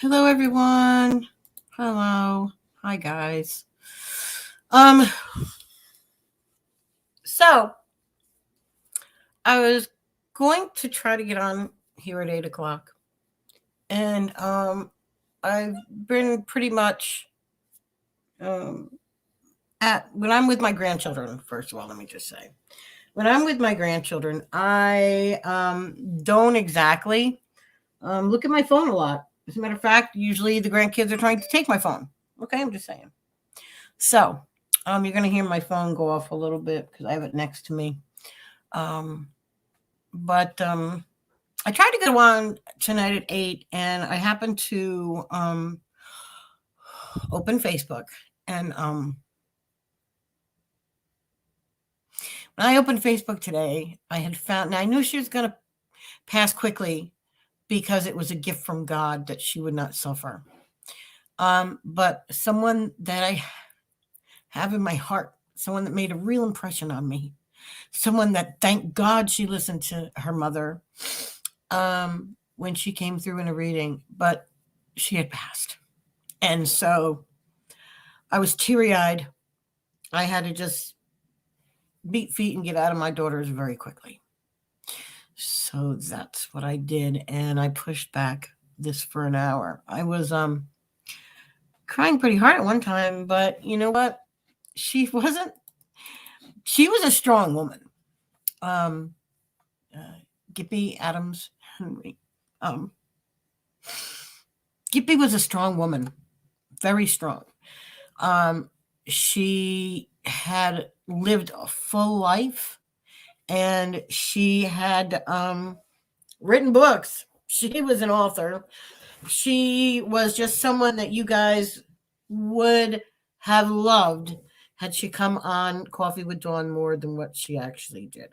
Hello, everyone. Hello. Hi, guys. Um, so I was going to try to get on here at 8 o'clock, and I've been pretty much um at when I'm with my grandchildren. First of all, let me just say, when I'm with my grandchildren, I don't exactly look at my phone a lot. As a matter of fact, usually the grandkids are trying to take my phone. Okay, I'm just saying. So, you're gonna hear my phone go off a little bit because I have it next to me. Um, but I tried to go on tonight at 8, and I happened to open Facebook, and when I opened Facebook today, I had found. Now I knew she was gonna pass quickly because it was a gift from God that she would not suffer. But someone that I have in my heart, someone that made a real impression on me, someone that thank God she listened to her mother when she came through in a reading, but she had passed. And so I was teary eyed. I had to just beat feet and get out of my daughter's very quickly. So that's what I did. And I pushed back this for an hour. I was crying pretty hard at one time, but you know what? She wasn't, she was a strong woman. Um, Gippy Adams Henry. Um, Gippy was a strong woman, very strong. Um, she had lived a full life, and she had written books. She was an author. She was just someone that you guys would have loved had she come on Coffee with Dawn more than what she actually did.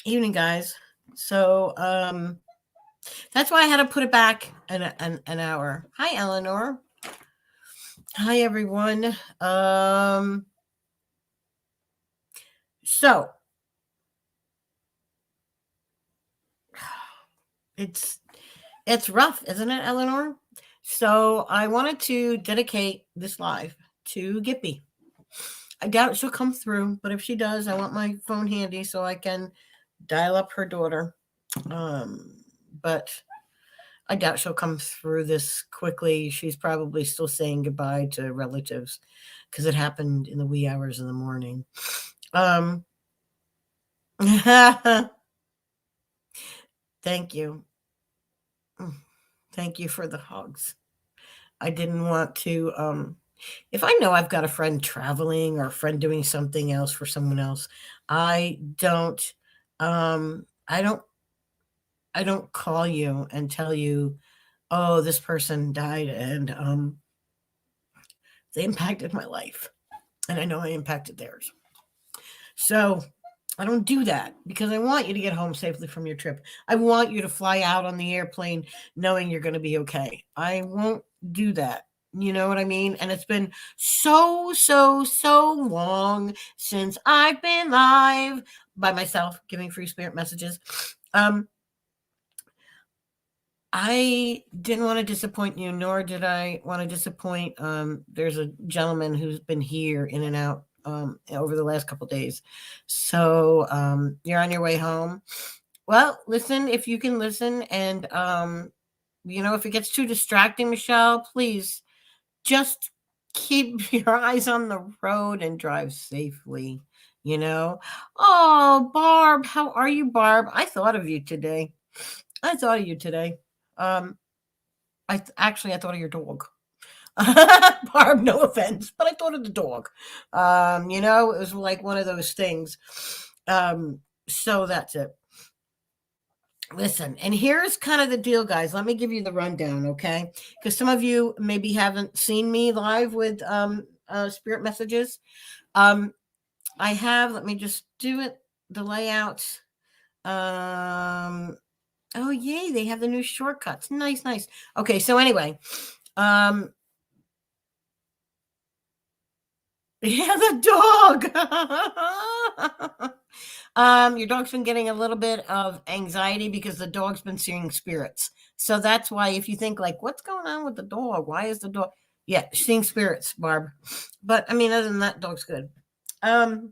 Evening, guys. So that's why I had to put it back an hour. Hi, Eleanor. Hi, everyone. So it's rough, isn't it, Eleanor? So I wanted to dedicate this live to Gippy. I doubt she'll come through, but if she does, I want my phone handy so I can dial up her daughter. But I doubt she'll come through this quickly. She's probably still saying goodbye to relatives because it happened in the wee hours of the morning. Thank you. Thank you for the hugs. I didn't want to if I know I've got a friend traveling or a friend doing something else for someone else, I don't um I don't I don't call you and tell you, "Oh, this person died and they impacted my life." And I know I impacted theirs. So, I don't do that because I want you to get home safely from your trip. I want you to fly out on the airplane knowing you're going to be okay. I won't do that. You know what I mean? And it's been so long since I've been live by myself giving free spirit messages. I didn't want to disappoint you, nor did I want to disappoint. There's a gentleman who's been here in and out over the last couple days. So you're on your way home. Well, listen, if you can listen, and if it gets too distracting, Michelle, please just keep your eyes on the road and drive safely. Oh, Barb, how are you, Barb? I thought of you today. I thought of you today. Um, I thought of your dog. Barb, no offense, but I thought of the dog. It was like one of those things. So that's it. Listen, and here's kind of the deal, guys. Let me give you the rundown, okay? Because some of you maybe haven't seen me live with spirit messages. I have. Let me just do it. The layout. Oh yay! They have the new shortcuts. Nice. Okay, so anyway, yeah, the dog. Your dog's been getting a little bit of anxiety because the dog's been seeing spirits. So that's why if you think like, what's going on with the dog? Why is the dog? Yeah, seeing spirits, Barb. But I mean, other than that, dog's good. So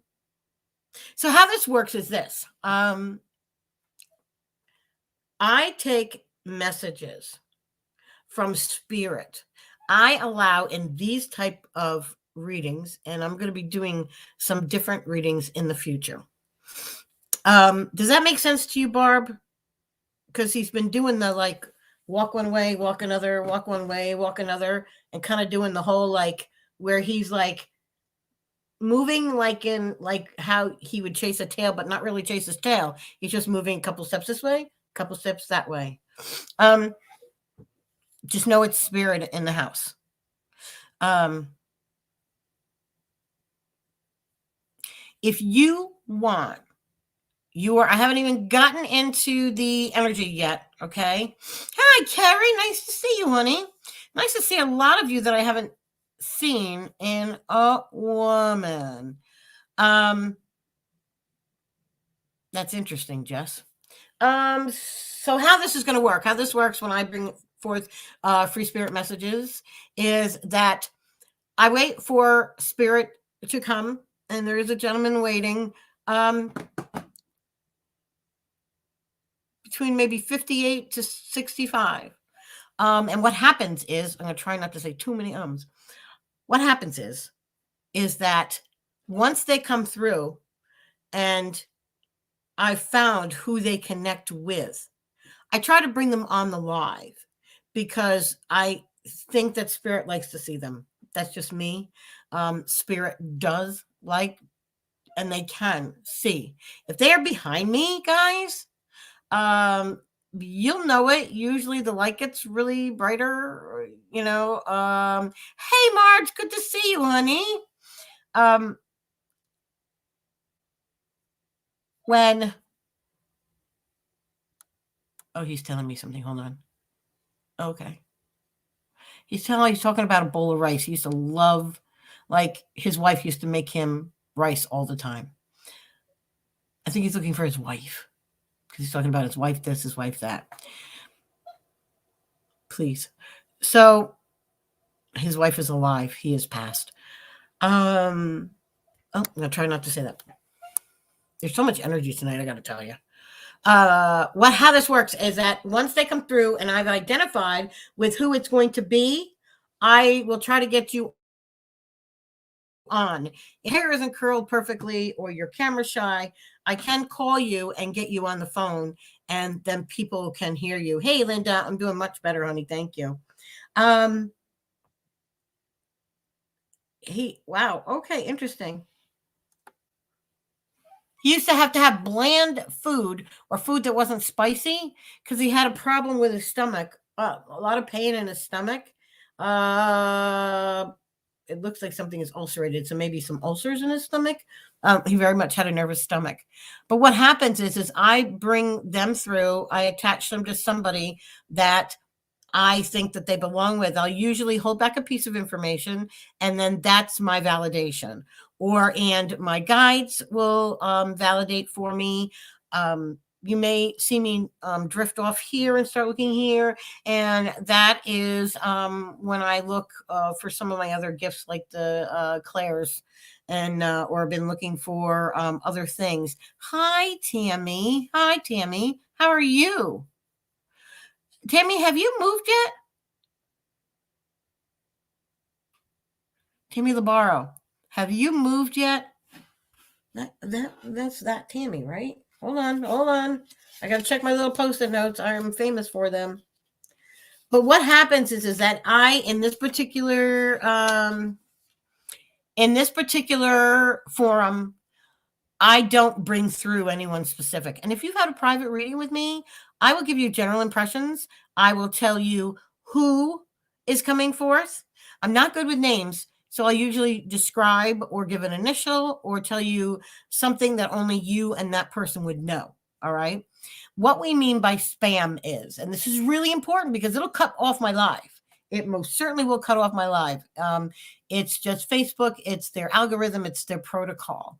how this works is this. I take messages from spirit. I allow in these type of readings, and I'm going to be doing some different readings in the future. Does that make sense to you, Barb? Because he's been doing the like walk one way, walk another, walk one way, walk another, and kind of doing the whole like where he's like moving like in like how he would chase a tail, but not really chase his tail. He's just moving a couple steps this way, a couple steps that way. Just know it's spirit in the house. If you want, I haven't even gotten into the energy yet. Okay. Hi, Carrie. Nice to see you, honey. Nice to see a lot of you that I haven't seen in a woman. That's interesting, Jess. So how this is going to work, how this works when I bring forth free spirit messages is that I wait for spirit to come, and there is a gentleman waiting between maybe 58 to 65. And what happens is, I'm going to try not to say too many ums. What happens is that once they come through and I found who they connect with, I try to bring them on the live because I think that spirit likes to see them. That's just me. Spirit does like, and they can see. If they are behind me, guys, you'll know it. Usually the light gets really brighter, you know. Hey, Marge, good to see you, honey. When, oh, he's telling me something. Hold on. Okay. He's talking about a bowl of rice. He used to love, like his wife used to make him rice all the time. I think he's looking for his wife because he's talking about his wife this, his wife that. Please. So his wife is alive. He is passed. Oh, I'm gonna try not to say that. There's so much energy tonight, I gotta tell you. How this works is that once they come through and I've identified with who it's going to be, I will try to get you on. If your hair isn't curled perfectly or you're camera shy, I can call you and get you on the phone, and then people can hear you. Hey, Linda, I'm doing much better, honey. Thank you. Wow. Okay, interesting. He used to have bland food or food that wasn't spicy because he had a problem with his stomach. A lot of pain in his stomach. It looks like something is ulcerated, so maybe some ulcers in his stomach. He very much had a nervous stomach. But what happens is I bring them through. I attach them to somebody that I think that they belong with. I'll usually hold back a piece of information, and then that's my validation. And my guides will validate for me. You may see me drift off here and start looking here, and that is when I look for some of my other gifts, like the clairs, and or I've been looking for other things. Hi, Tammy. Hi, Tammy. How are you? Tammy, have you moved yet? Tammy Labaro, have you moved yet? That's that Tammy, right? Hold on. I gotta check my little post-it notes. I'm famous for them. But what happens is that I, in this particular forum, I don't bring through anyone specific. And if you've had a private reading with me, I will give you general impressions. I will tell you who is coming forth. I'm not good with names, so I usually describe or give an initial or tell you something that only you and that person would know. All right. What we mean by spam is, and this is really important because it'll cut off my live. It most certainly will cut off my live. It's just Facebook. It's their algorithm. It's their protocol.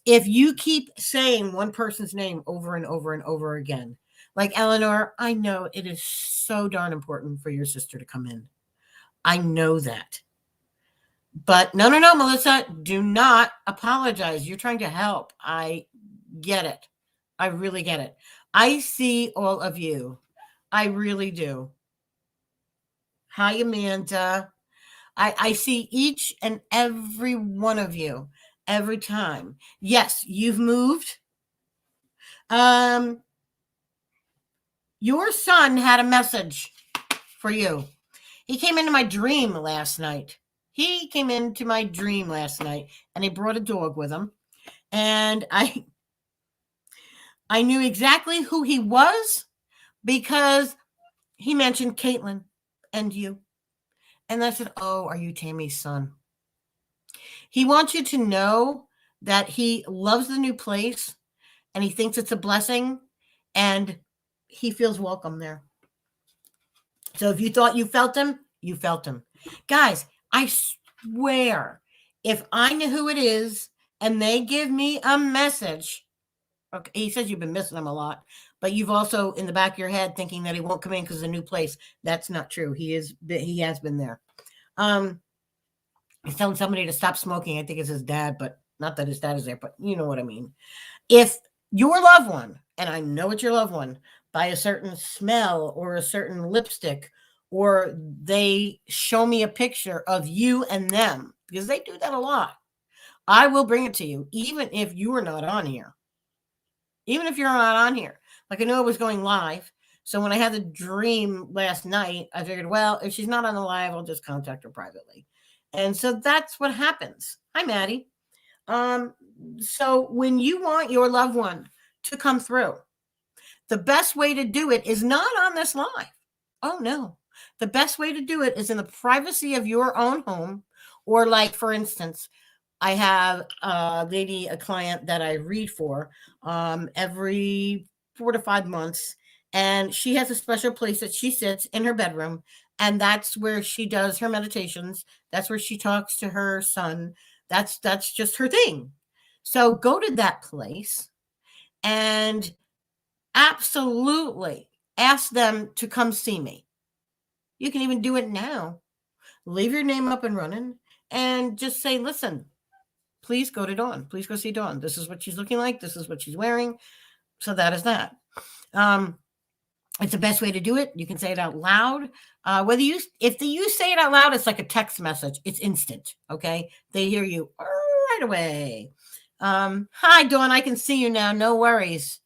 If you keep saying one person's name over and over and over again, like Eleanor, I know it is so darn important for your sister to come in. I know that. But no, no, no, Melissa, do not apologize. You're trying to help. I get it. I really get it. I see all of you. I really do. Hi, Amanda. I see each and every one of you every time. Yes, you've moved. Um, your son had a message for you. He came into my dream last night. He came into my dream last night and he brought a dog with him. And I knew exactly who he was because he mentioned Caitlin and you. And I said, "Oh, are you Tammy's son?" He wants you to know that he loves the new place and he thinks it's a blessing and he feels welcome there. So if you thought you felt him, you felt him. Guys, I swear, if I know who it is and they give me a message, okay, he says you've been missing him a lot, but you've also in the back of your head thinking that he won't come in because it's a new place. That's not true. He has been there. He's telling somebody to stop smoking. I think it's his dad, but not that his dad is there, but you know what I mean. If your loved one, and I know it's your loved one, by a certain smell or a certain lipstick, or they show me a picture of you and them, because they do that a lot, I will bring it to you, even if you are not on here. Even if you're not on here. Like I know it was going live. So when I had the dream last night, I figured, well, if she's not on the live, I'll just contact her privately. And so that's what happens. Hi, Maddie. So when you want your loved one to come through, the best way to do it is not on this live. Oh, no. The best way to do it is in the privacy of your own home. Or like, for instance, I have a client that I read for every 4 to 5 months. And she has a special place that she sits in her bedroom. And that's where she does her meditations. That's where she talks to her son. That's just her thing. So go to that place and absolutely ask them to come see me. You can even do it now. Leave your name up and running and just say, listen, please go to Dawn. Please go see Dawn. This is what she's looking like. This is what she's wearing. So that is that. It's the best way to do it. You can say it out loud. If you say it out loud, it's like a text message. It's instant. Okay. They hear you right away. Hi, Dawn. I can see you now. No worries.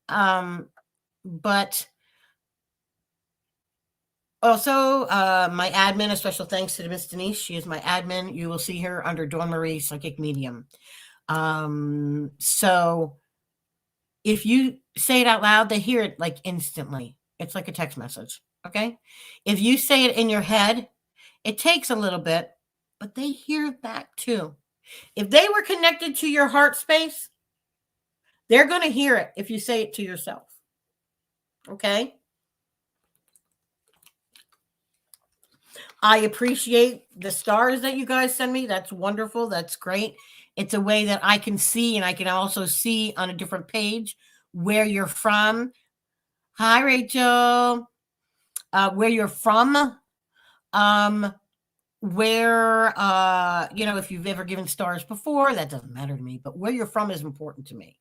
But also, my admin, a special thanks to Miss Denise. She is my admin. You will see her under Dawn Marie Psychic Medium. So if you say it out loud, they hear it like instantly. It's like a text message. Okay. If you say it in your head, it takes a little bit, but they hear that too. If they were connected to your heart space, they're going to hear it if you say it to yourself. Okay. I appreciate the stars that you guys send me. That's wonderful. That's great. It's a way that I can see, and I can also see on a different page where you're from. Hi, Rachel. Where you're from. Where, if you've ever given stars before, that doesn't matter to me, but where you're from is important to me.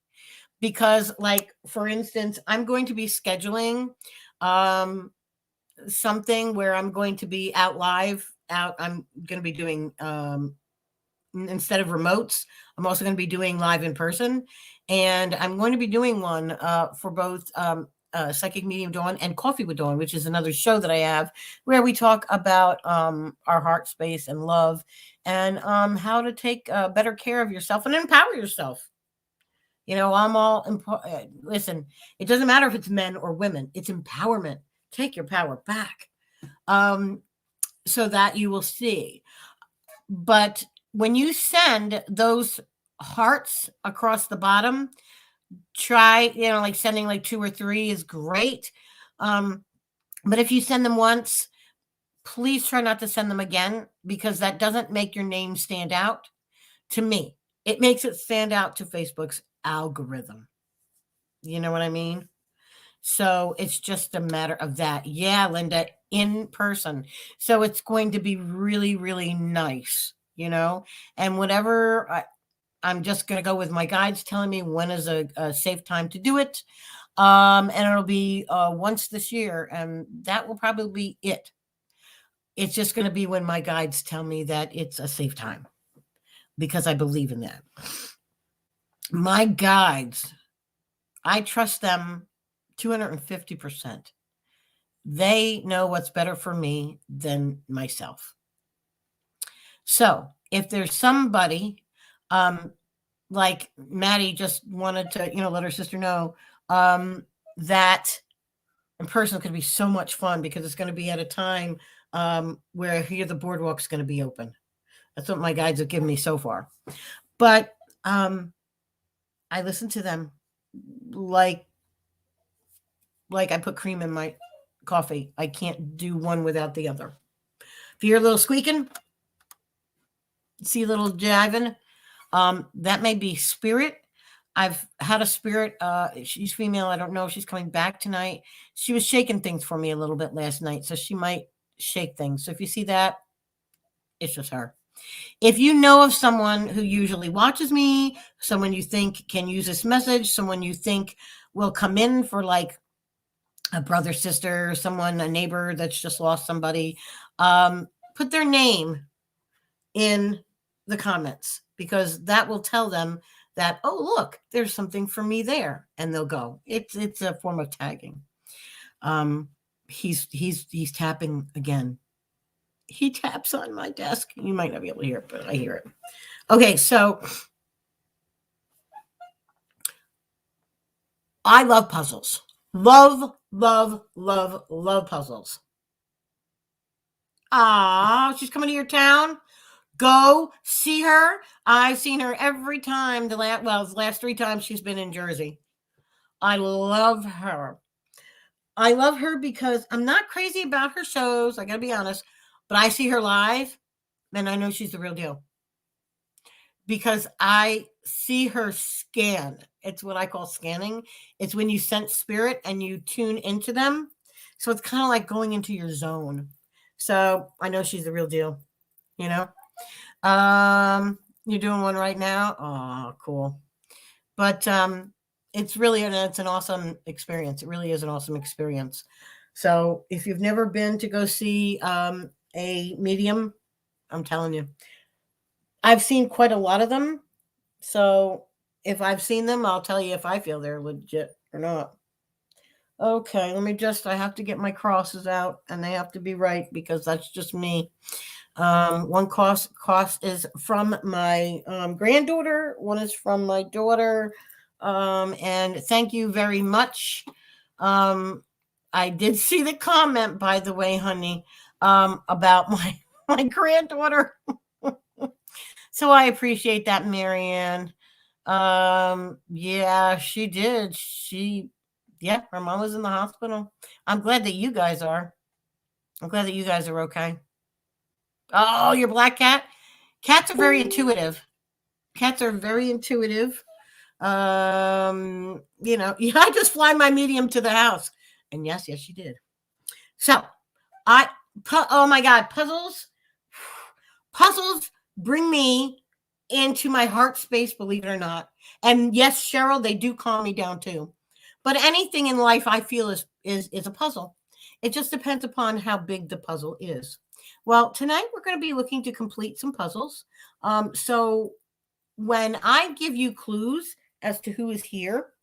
Because, like, for instance, I'm going to be scheduling something where I'm going to be I'm going to be doing instead of remotes, I'm also going to be doing live in person, and I'm going to be doing one for both Psychic Medium Dawn and Coffee with Dawn, which is another show that I have where we talk about our heart space and love and how to take better care of yourself and empower yourself. Listen, it doesn't matter if it's men or women, it's empowerment. Take your power back so that you will see. But when you send those hearts across the bottom, try, like sending like 2 or 3 is great. But if you send them once, please try not to send them again because that doesn't make your name stand out to me. it makes it stand out to Facebook's algorithm. You know what I mean? So it's just a matter of that. Yeah, Linda, in person. So it's going to be really, really nice, and whatever I'm just going to go with my guides telling me when is a safe time to do it. And it'll be once this year, and that will probably be it. It's just going to be when my guides tell me that it's a safe time, because I believe in that. My guides, I trust them 250%. They know what's better for me than myself. So if there's somebody, like Maddie just wanted to, let her sister know, that in person could be so much fun, because it's going to be at a time where here the boardwalk's going to be open. That's what my guides have given me so far. But I listen to them like I put cream in my coffee. I can't do one without the other. If you hear a little squeaking, see a little jiving, that may be spirit. I've had a spirit. She's female. I don't know if she's coming back tonight. She was shaking things for me a little bit last night, so she might shake things. So if you see that, it's just her. If you know of someone who usually watches me, someone you think can use this message, someone you think will come in for like a brother, sister, someone, a neighbor that's just lost somebody, put their name in the comments, because that will tell them that, oh, look, there's something for me there, and they'll go. It's a form of tagging. He's tapping again. He taps on my desk. You might not be able to hear it, but I hear it. Okay, so I love puzzles. Love, love, love, love puzzles. Ah, she's coming to your town. Go see her. I've seen her every time. The last 3 times she's been in Jersey. I love her. I love her because I'm not crazy about her shows. I got to be honest, but I see her live, and I know she's the real deal, because I see her scan. It's what I call scanning. It's when you sense spirit and you tune into them. So it's kind of like going into your zone. So I know she's the real deal, you know? You're doing one right now. Oh, cool. But it's an awesome experience. It really is an awesome experience. So if you've never been to go see a medium, I'm telling you, I've seen quite a lot of them. So if I've seen them, I'll tell you if I feel they're legit or not. Okay, I have to get my crosses out, and they have to be right, because that's just me. One cross is from my granddaughter. One is from my daughter. And thank you very much. I did see the comment, by the way, honey, about my granddaughter. So I appreciate that, Marianne. Yeah, she did. Her mom was in the hospital. I'm glad that you guys are. I'm glad that you guys are okay. Oh, your black cat? Cats are very intuitive. Cats are very intuitive. I just fly my medium to the house. And yes, she did. So oh my God, puzzles bring me into my heart space, believe it or not. And yes, Cheryl, they do calm me down too. But anything in life I feel is a puzzle. It just depends upon how big the puzzle is. Well, tonight we're going to be looking to complete some puzzles. So when I give you clues as to who is here,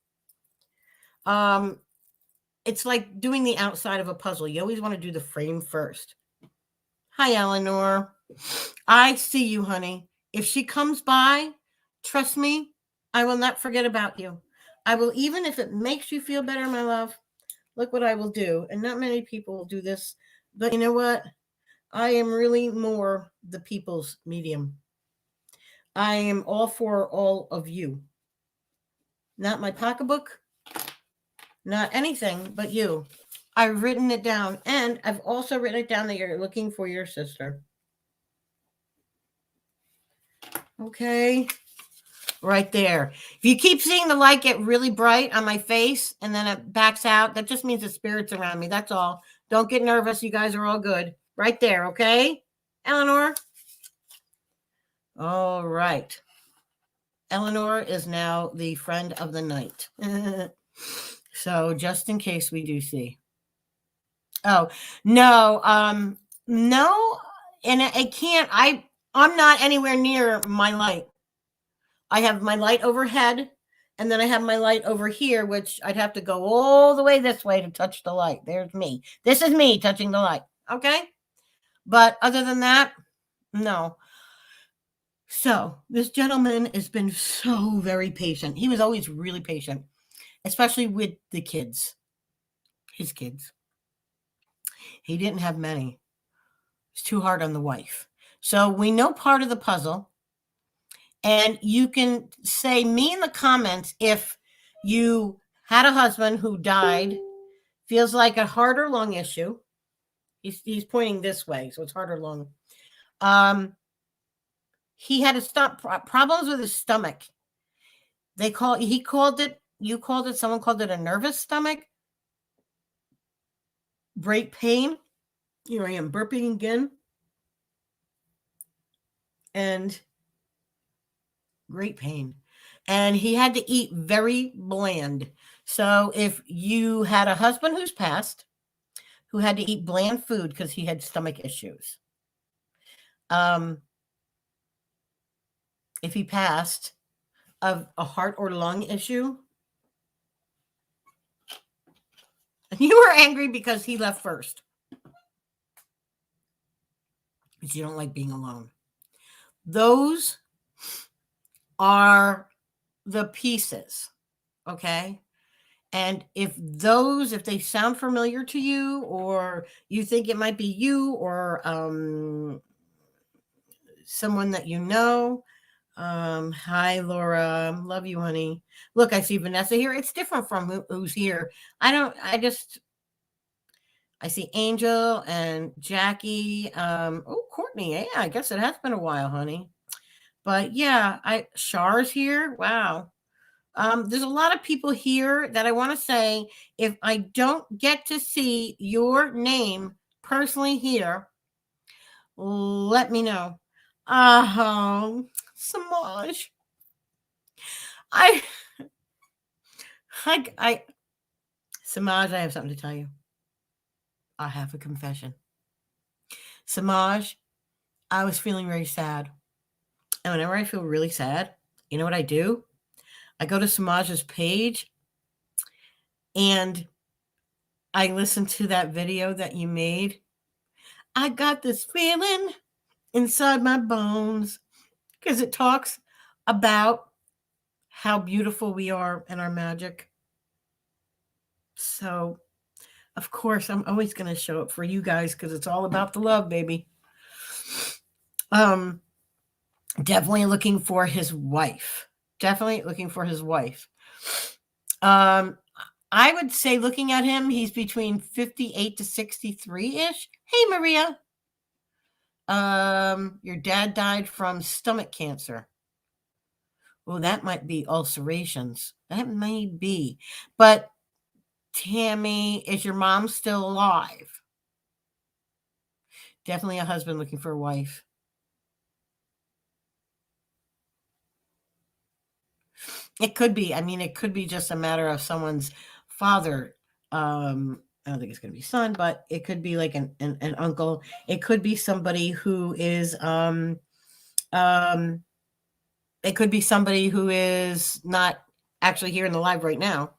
it's like doing the outside of a puzzle. You always want to do the frame first. Hi, Eleanor. I see you, honey. If she comes by, trust me, I will not forget about you. I will, even if it makes you feel better, my love, look what I will do. And not many people will do this, but you know what? I am really more the people's medium. I am all for all of you. Not my pocketbook, not anything but you. I've written it down, and I've also written it down that you're looking for your sister. Okay. right there. If you keep seeing the light get really bright on my face and then it backs out, that just means the spirit's around me. That's all. Don't get nervous. You guys are all good. Right there, okay? Eleanor? All right. Eleanor is now the friend of the night. So just in case we do see. Oh, no, no, and I can't, I'm not anywhere near my light. I have my light overhead, and then I have my light over here, which I'd have to go all the way this way to touch the light. There's me. This is me touching the light. Okay. But other than that, no. So this gentleman has been so very patient. He was always really patient, especially with the kids, his kids. He didn't have many. It's too hard on the wife. So we know part of the puzzle. And you can say me in the comments if you had a husband who died, feels like a heart or lung issue. He's pointing this way, so it's heart or lung. He had problems with his stomach. You called it, someone called it a nervous stomach. Great pain. Here I am burping again. And great pain. And he had to eat very bland. So if you had a husband who's passed, who had to eat bland food because he had stomach issues, if he passed of a heart or lung issue, you were angry because he left first. Because you don't like being alone. Those are the pieces, okay? And if they sound familiar to you, or you think it might be you or someone that you know, hi, Laura. Love you, honey. Look, I see Vanessa here. It's different from who's here. I see Angel and Jackie. Courtney. Yeah, I guess it has been a while, honey. But yeah, Char's here. Wow. There's a lot of people here that I want to say, if I don't get to see your name personally here, let me know. Samaj. Samaj, I have something to tell you. I have a confession. Samaj, I was feeling very sad. And whenever I feel really sad, you know what I do? I go to Samaj's page and I listen to that video that you made. I got this feeling inside my bones because it talks about how beautiful we are and our magic. So, of course, I'm always going to show up for you guys because it's all about the love, baby. Definitely looking for his wife. I would say, looking at him, he's between 58 to 63-ish. Hey, Maria. Your dad died from stomach cancer. Well, that might be ulcerations. That may be. But Tammy, is your mom still alive? Definitely a husband looking for a wife. It could be. I mean, it could be just a matter of someone's father. I don't think it's going to be son, but it could be like an uncle. It could be somebody who is, it could be somebody who is not actually here in the live right now.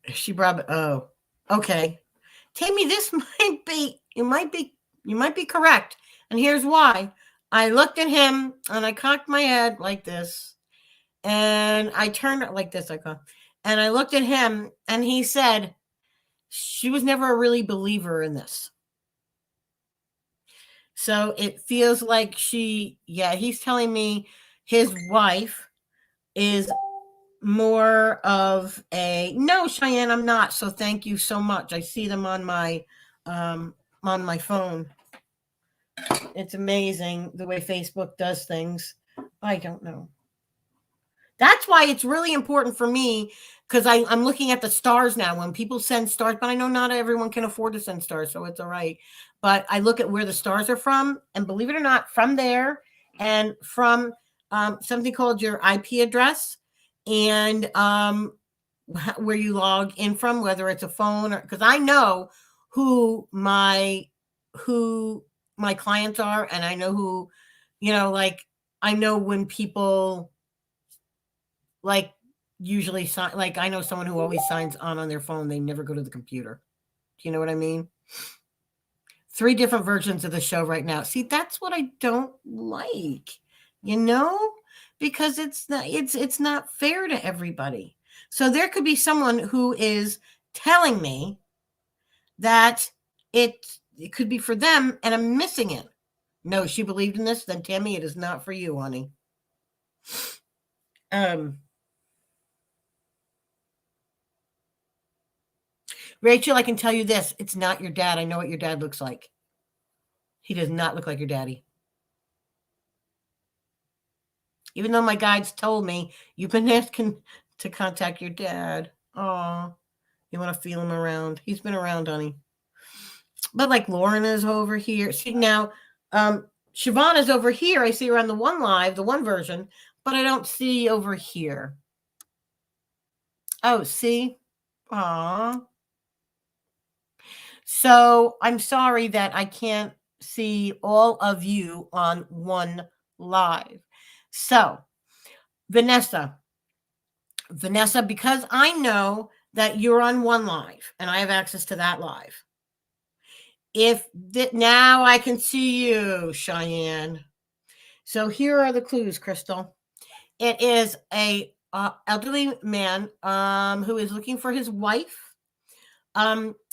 She brought, oh, okay. Tammy, you might be correct. And here's why. I looked at him and I cocked my head like this. And I turned it like this. And I looked at him and he said, she was never a really believer in this. So it feels like he's telling me his wife is more of no, Cheyenne, I'm not. So thank you so much. I see them on my on my phone. It's amazing the way Facebook does things. I don't know. That's why it's really important for me because I'm looking at the stars now. When people send stars, but I know not everyone can afford to send stars, so it's all right. But I look at where the stars are from, and believe it or not, from there and from something called your IP address and where you log in from, whether it's a phone or because I know who who my clients are, and I know who, like I know when people like usually sign. Like I know someone who always signs on their phone. They never go to the computer. Do you know what I mean? 3 different versions of the show right now. See, that's what I don't like. You know, because it's not fair to everybody. So there could be someone who is telling me that it could be for them and I'm missing it. No, she believed in this, then Tammy, it is not for you, honey. Rachel, I can tell you this, it's not your dad. I know what your dad looks like. He does not look like your daddy. Even though my guides told me you've been asking to contact your dad. Oh, you want to feel him around. He's been around, honey. But like Lauren is over here. See now, Siobhan is over here. I see her on the one live, the one version, but I don't see over here. Oh, see? Aw. So I'm sorry that I can't see all of you on one live. So, Vanessa, because I know that you're on one live and I have access to that live. Now I can see you, Cheyenne. So here are the clues, Crystal. It is a elderly man who is looking for his wife.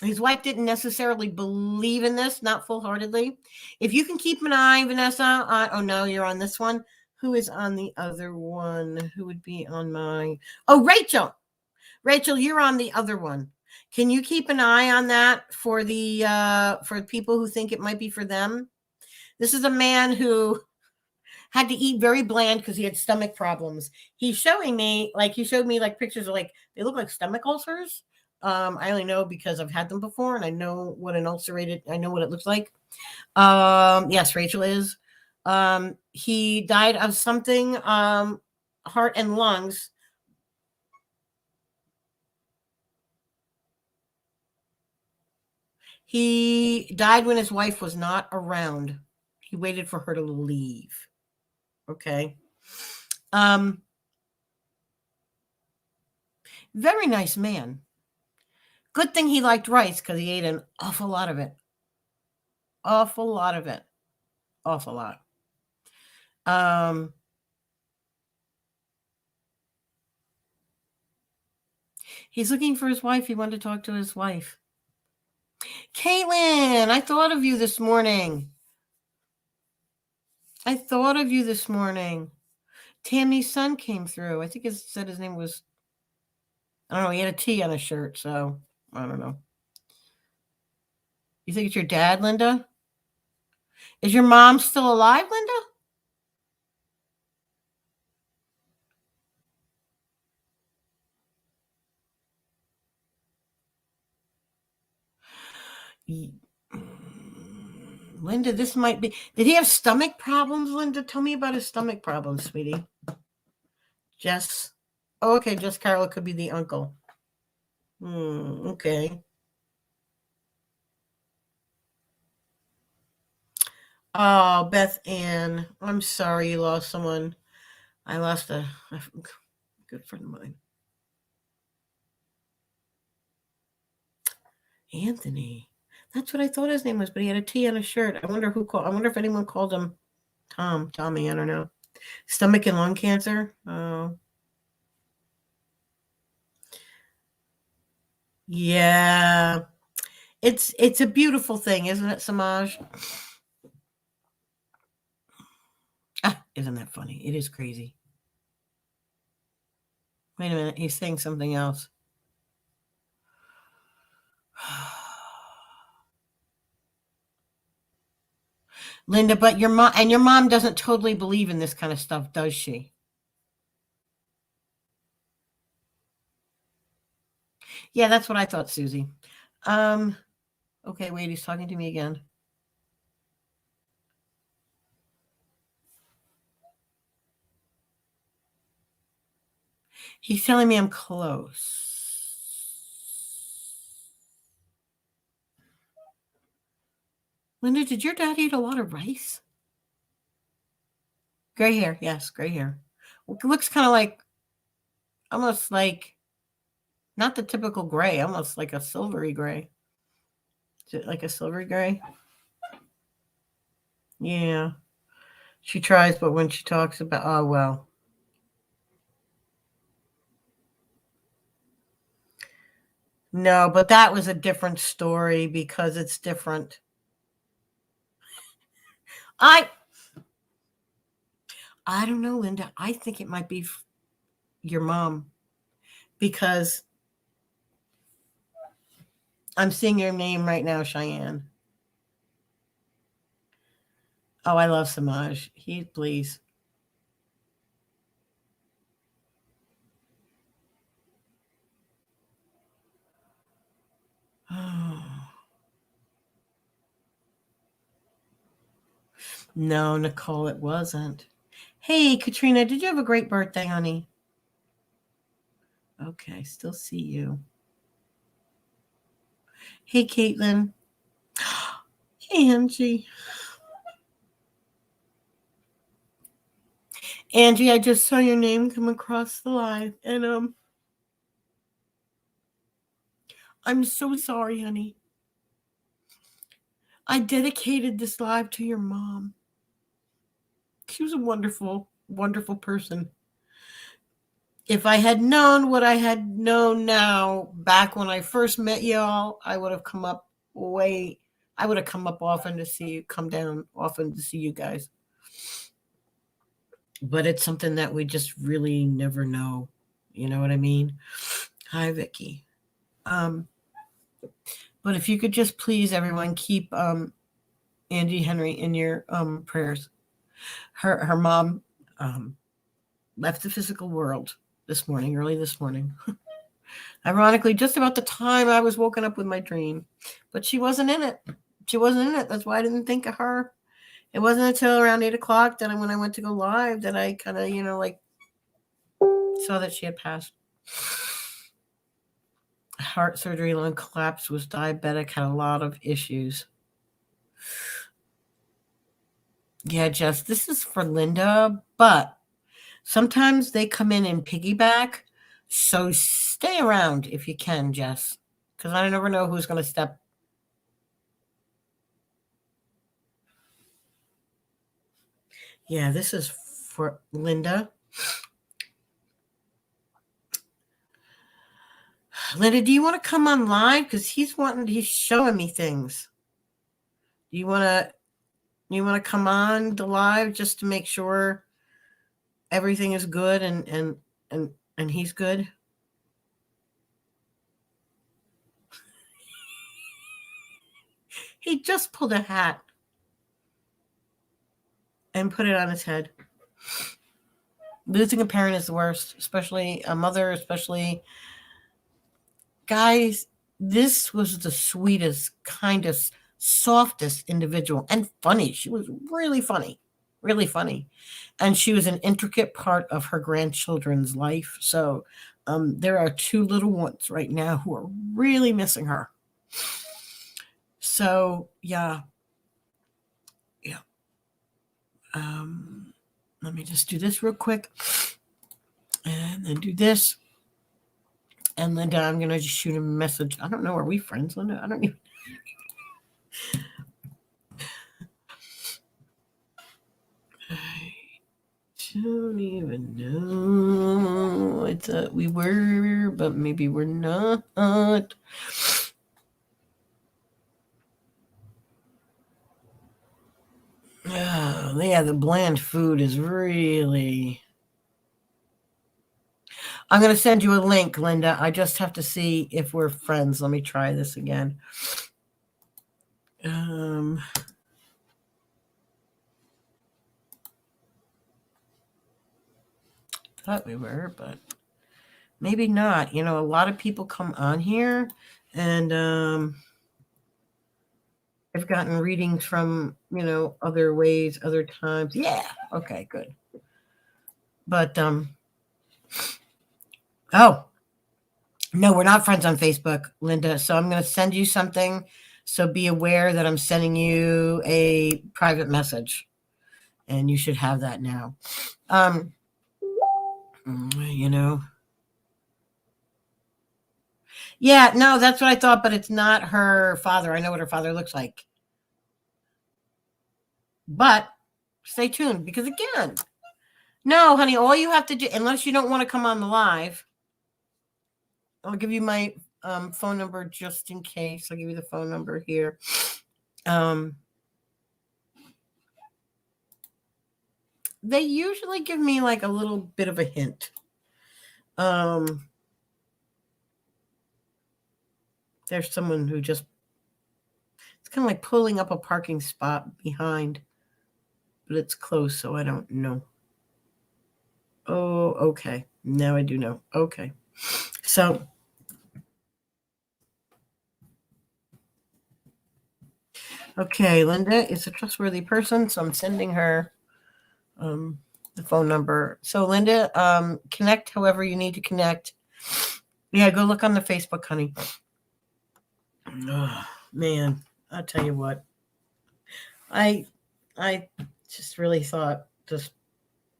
His wife didn't necessarily believe in this, not full-heartedly. If you can keep an eye, Vanessa, oh no, you're on this one. Who is on the other one? Who would be on my? Oh, Rachel. Rachel, you're on the other one. Can you keep an eye on that for people who think it might be for them? This is a man who had to eat very bland because he had stomach problems. He showed me like pictures of like they look like stomach ulcers. I only know because I've had them before and I know what I know what it looks like. Yes, Rachel is. He died of something, heart and lungs. He died when his wife was not around. He waited for her to leave. Okay. Very nice man. Good thing he liked rice because he ate an awful lot of it. Awful lot of it. Awful lot. He's looking for his wife. He wanted to talk to his wife. Caitlin, I thought of you this morning. Tammy's son came through. I think it said his name was, I don't know, he had a T on his shirt, so I don't know. You think it's your dad, Linda? Is your mom still alive, Linda? Linda, this might be. Did he have stomach problems, Linda? Tell me about his stomach problems, sweetie. Jess. Oh, okay. Jess Carroll could be the uncle. Okay. Oh, Beth Ann. I'm sorry you lost someone. I lost a good friend of mine. Anthony. That's what I thought his name was, but he had a T on his shirt. I wonder if anyone called him Tommy. I don't know. Stomach and lung cancer. Oh. Yeah. It's a beautiful thing, isn't it, Samaj? Isn't that funny? It is crazy. Wait a minute. He's saying something else. Linda, but your mom doesn't totally believe in this kind of stuff, does she? Yeah, that's what I thought, Susie. Um, okay, wait, he's talking to me again. He's telling me I'm close. Linda, did your dad eat a lot of rice? Gray hair, yes, gray hair. Looks kind of like, almost like, not the typical gray, almost like a silvery gray. Is it like a silvery gray? Yeah. She tries, but when she talks about, oh, well. No, but that was a different story because it's different. I I don't know, Linda. I think it might be your mom because I'm seeing your name right now, Cheyenne. Oh, I love Samaj. Please. Oh. No, Nicole, it wasn't. Hey, Katrina, did you have a great birthday, honey? Okay, still see you. Hey, Caitlin. Hey, Angie. Angie, I just saw your name come across the line, and I'm so sorry, honey. I dedicated this live to your mom. She was a wonderful, wonderful person. If I had known what I had known now back when I first met y'all, I would have come up I would have come up often to see you, come down often to see you guys. But it's something that we just really never know. You know what I mean? Hi, Vicky. But if you could just please, everyone, keep Angie Henry in your prayers. Her mom left the physical world this morning, early this morning. Ironically, just about the time I was woken up with my dream. But she wasn't in it. She wasn't in it. That's why I didn't think of her. It wasn't until around 8 o'clock that when I went to go live that I kind of, like saw that she had passed. Heart surgery, lung collapse, was diabetic, had a lot of issues. Yeah, Jess, this is for Linda, but sometimes they come in and piggyback. So stay around if you can, Jess, because I never know who's going to step. Yeah, this is for Linda. Linda, do you want to come on live? Because he's showing me things. Do you want to come on the live just to make sure everything is good and he's good? He just pulled a hat and put it on his head. Losing a parent is the worst, especially a mother, especially guys. This was the sweetest, kindest, softest individual and funny. She was really funny, really funny. And she was an intricate part of her grandchildren's life. So there are two little ones right now who are really missing her. So, yeah. Yeah. Let me just do this real quick and then do this. And Linda, I'm going to just shoot a message. I don't know. Are we friends, Linda? I don't even. I don't even know. I thought we were, but maybe we're not. Yeah, the bland food is really. I'm going to send you a link, Linda. I just have to see if we're friends. Let me try this again. thought we were, but maybe not. You know, a lot of people come on here, and I've gotten readings from, you know, other ways, other times. Yeah. Okay, good. But oh, no, we're not friends on Facebook, Linda. So I'm going to send you something. So be aware that I'm sending you a private message, and you should have that now. You know. Yeah, no, that's what I thought, but it's not her father. I know what her father looks like. But stay tuned because again, no, honey, all you have to do, unless you don't want to come on the live, I'll give you my phone number just in case. I'll give you the phone number here. They usually give me like a little bit of a hint. There's someone who just, it's kind of like pulling up a parking spot behind, but it's close, so I don't know. Oh, okay. Now I do know. Okay. So, okay, Linda is a trustworthy person, so I'm sending her the phone number. So, Linda, connect however you need to connect. Yeah, go look on the Facebook, honey. Oh, man, I'll tell you what. I just really thought just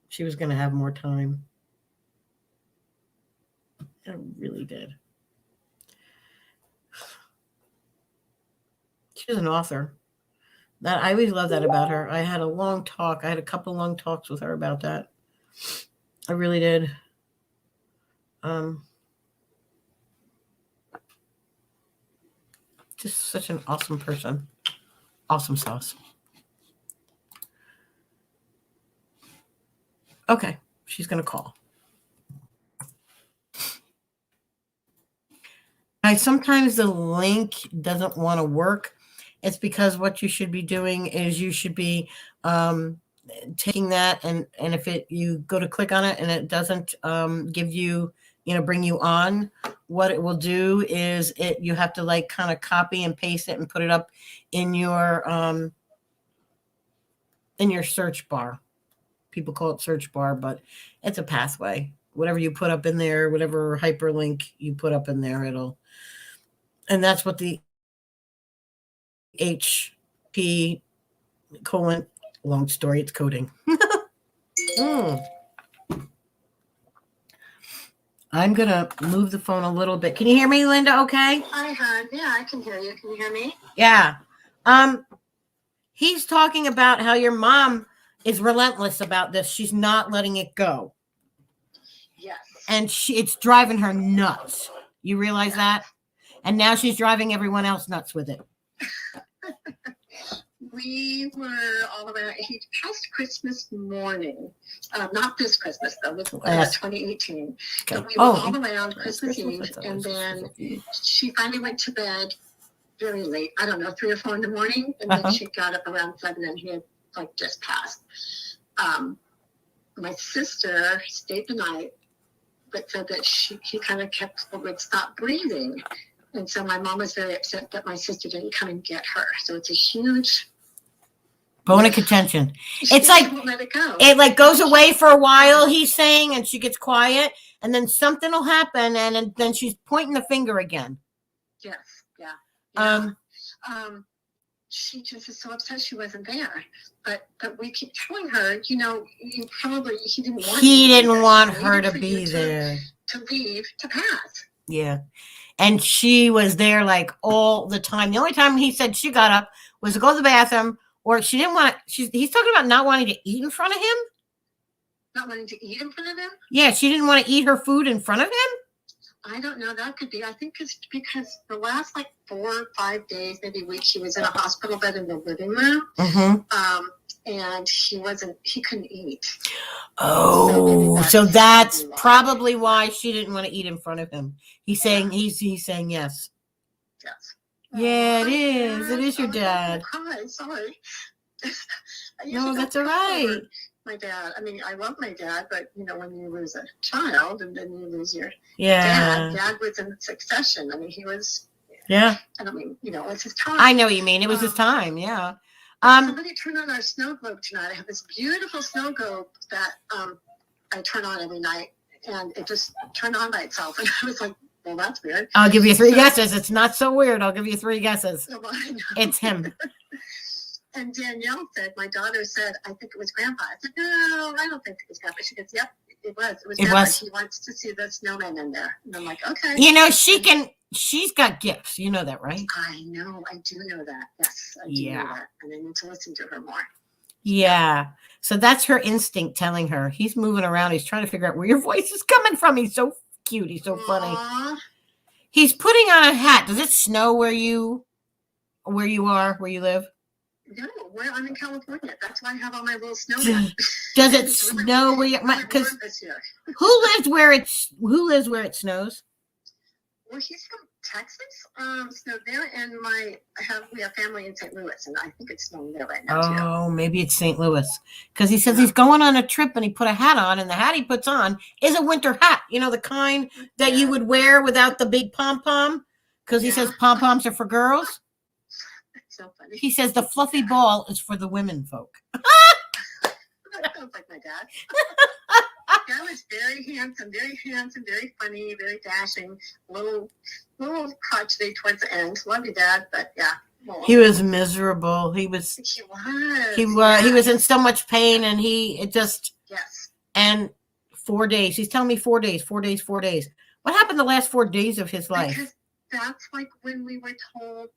she was going to have more time. I really did. She's an author. That I always love that about her. I had a long talk. I had a couple long talks with her about that. I really did. Just such an awesome person. Awesome sauce. Okay, she's going to call. Sometimes the link doesn't want to work. It's because what you should be doing is you should be taking that and if you go to click on it and it doesn't give you, bring you on, what it will do is you have to like kind of copy and paste it and put it up in your search bar. People call it search bar, but it's a pathway. Whatever you put up in there, whatever hyperlink you put up in there, and that's what the HP : long story, it's coding. I'm going to move the phone a little bit. Can you hear me, Linda? Okay. Hi, hon. Yeah, I can hear you. Can you hear me? Yeah. He's talking about how your mom is relentless about this. She's not letting it go. Yes. And it's driving her nuts. You realize that? And now she's driving everyone else nuts with it. We were all around. He passed Christmas morning. Not this Christmas, though. With 2018. Okay. But we were all around Christmas Eve. And then she finally went to bed very late. I don't know, 3 or 4 in the morning. And then she got up around 7 and he had like just passed. My sister stayed the night, but said that he kind of would stop breathing. And so my mom was very upset that my sister didn't come and get her. So it's a huge bone of contention. It's like won't let it go. It like goes away for a while, he's saying, and she gets quiet, and then something will happen, and then she's pointing the finger again. Yes, yeah. She just is so upset she wasn't there. But we keep telling her, he didn't want her to be there. To leave, to pass. Yeah. And she was there like all the time. The only time he said she got up was to go to the bathroom, or she didn't want to. He's talking about not wanting to eat in front of him. Not wanting to eat in front of him? Yeah, she didn't want to eat her food in front of him. I don't know. That could be. I think it's because the last like 4 or 5 days, maybe weeks, she was in a hospital bed in the living room. Mm-hmm. And he couldn't eat. Oh, so that's probably why she didn't want to eat in front of him. He's saying he's saying yes. Yes. Yeah, it is. It is your dad. Hi, sorry. No, that's all right. my dad. I mean, I love my dad, but you know, when you lose a child and then you lose your dad was in succession. I mean, he was. Yeah. I don't mean, you know, it's his time. I know what you mean. It was his time. Yeah. Somebody turned on our snow globe tonight. I have this beautiful snow globe that I turn on every night, and it just turned on by itself. And I was like, well, that's weird. I'll give you 3 guesses. It's not so weird. I'll give you 3 guesses. It's him. And Danielle said, my daughter said, I think it was Grandpa. I said, no, I don't think it was Grandpa. She goes, yep, it was. It was Grandpa. He wants to see the snowman in there. And I'm like, okay. You know, she's got gifts. You know that, right? I know. I do know that. Yes, I do know that. And I need to listen to her more. Yeah. So that's her instinct telling her. He's moving around. He's trying to figure out where your voice is coming from. He's so cute. He's so funny. He's putting on a hat. Does it snow where you live? No, I'm in California. That's why I have all my little snow. Does it snow where you? Because who lives where it snows? Well, he's from Texas, so there, and we have family in St. Louis, and I think it's snowing there right now too. Oh, maybe it's St. Louis, because he says he's going on a trip and he put a hat on, and the hat he puts on is a winter hat. You know, the kind that you would wear without the big pom pom, because he says pom poms are for girls. So funny. He says the fluffy ball is for the women folk. That sounds like my dad. Dad was very handsome, very funny, very dashing. Little crotchety towards the end. Love you, Dad, but yeah. Well, he was miserable. He was in so much pain, and and 4 days. He's telling me 4 days. What happened the last 4 days of his life? Because that's like when we were told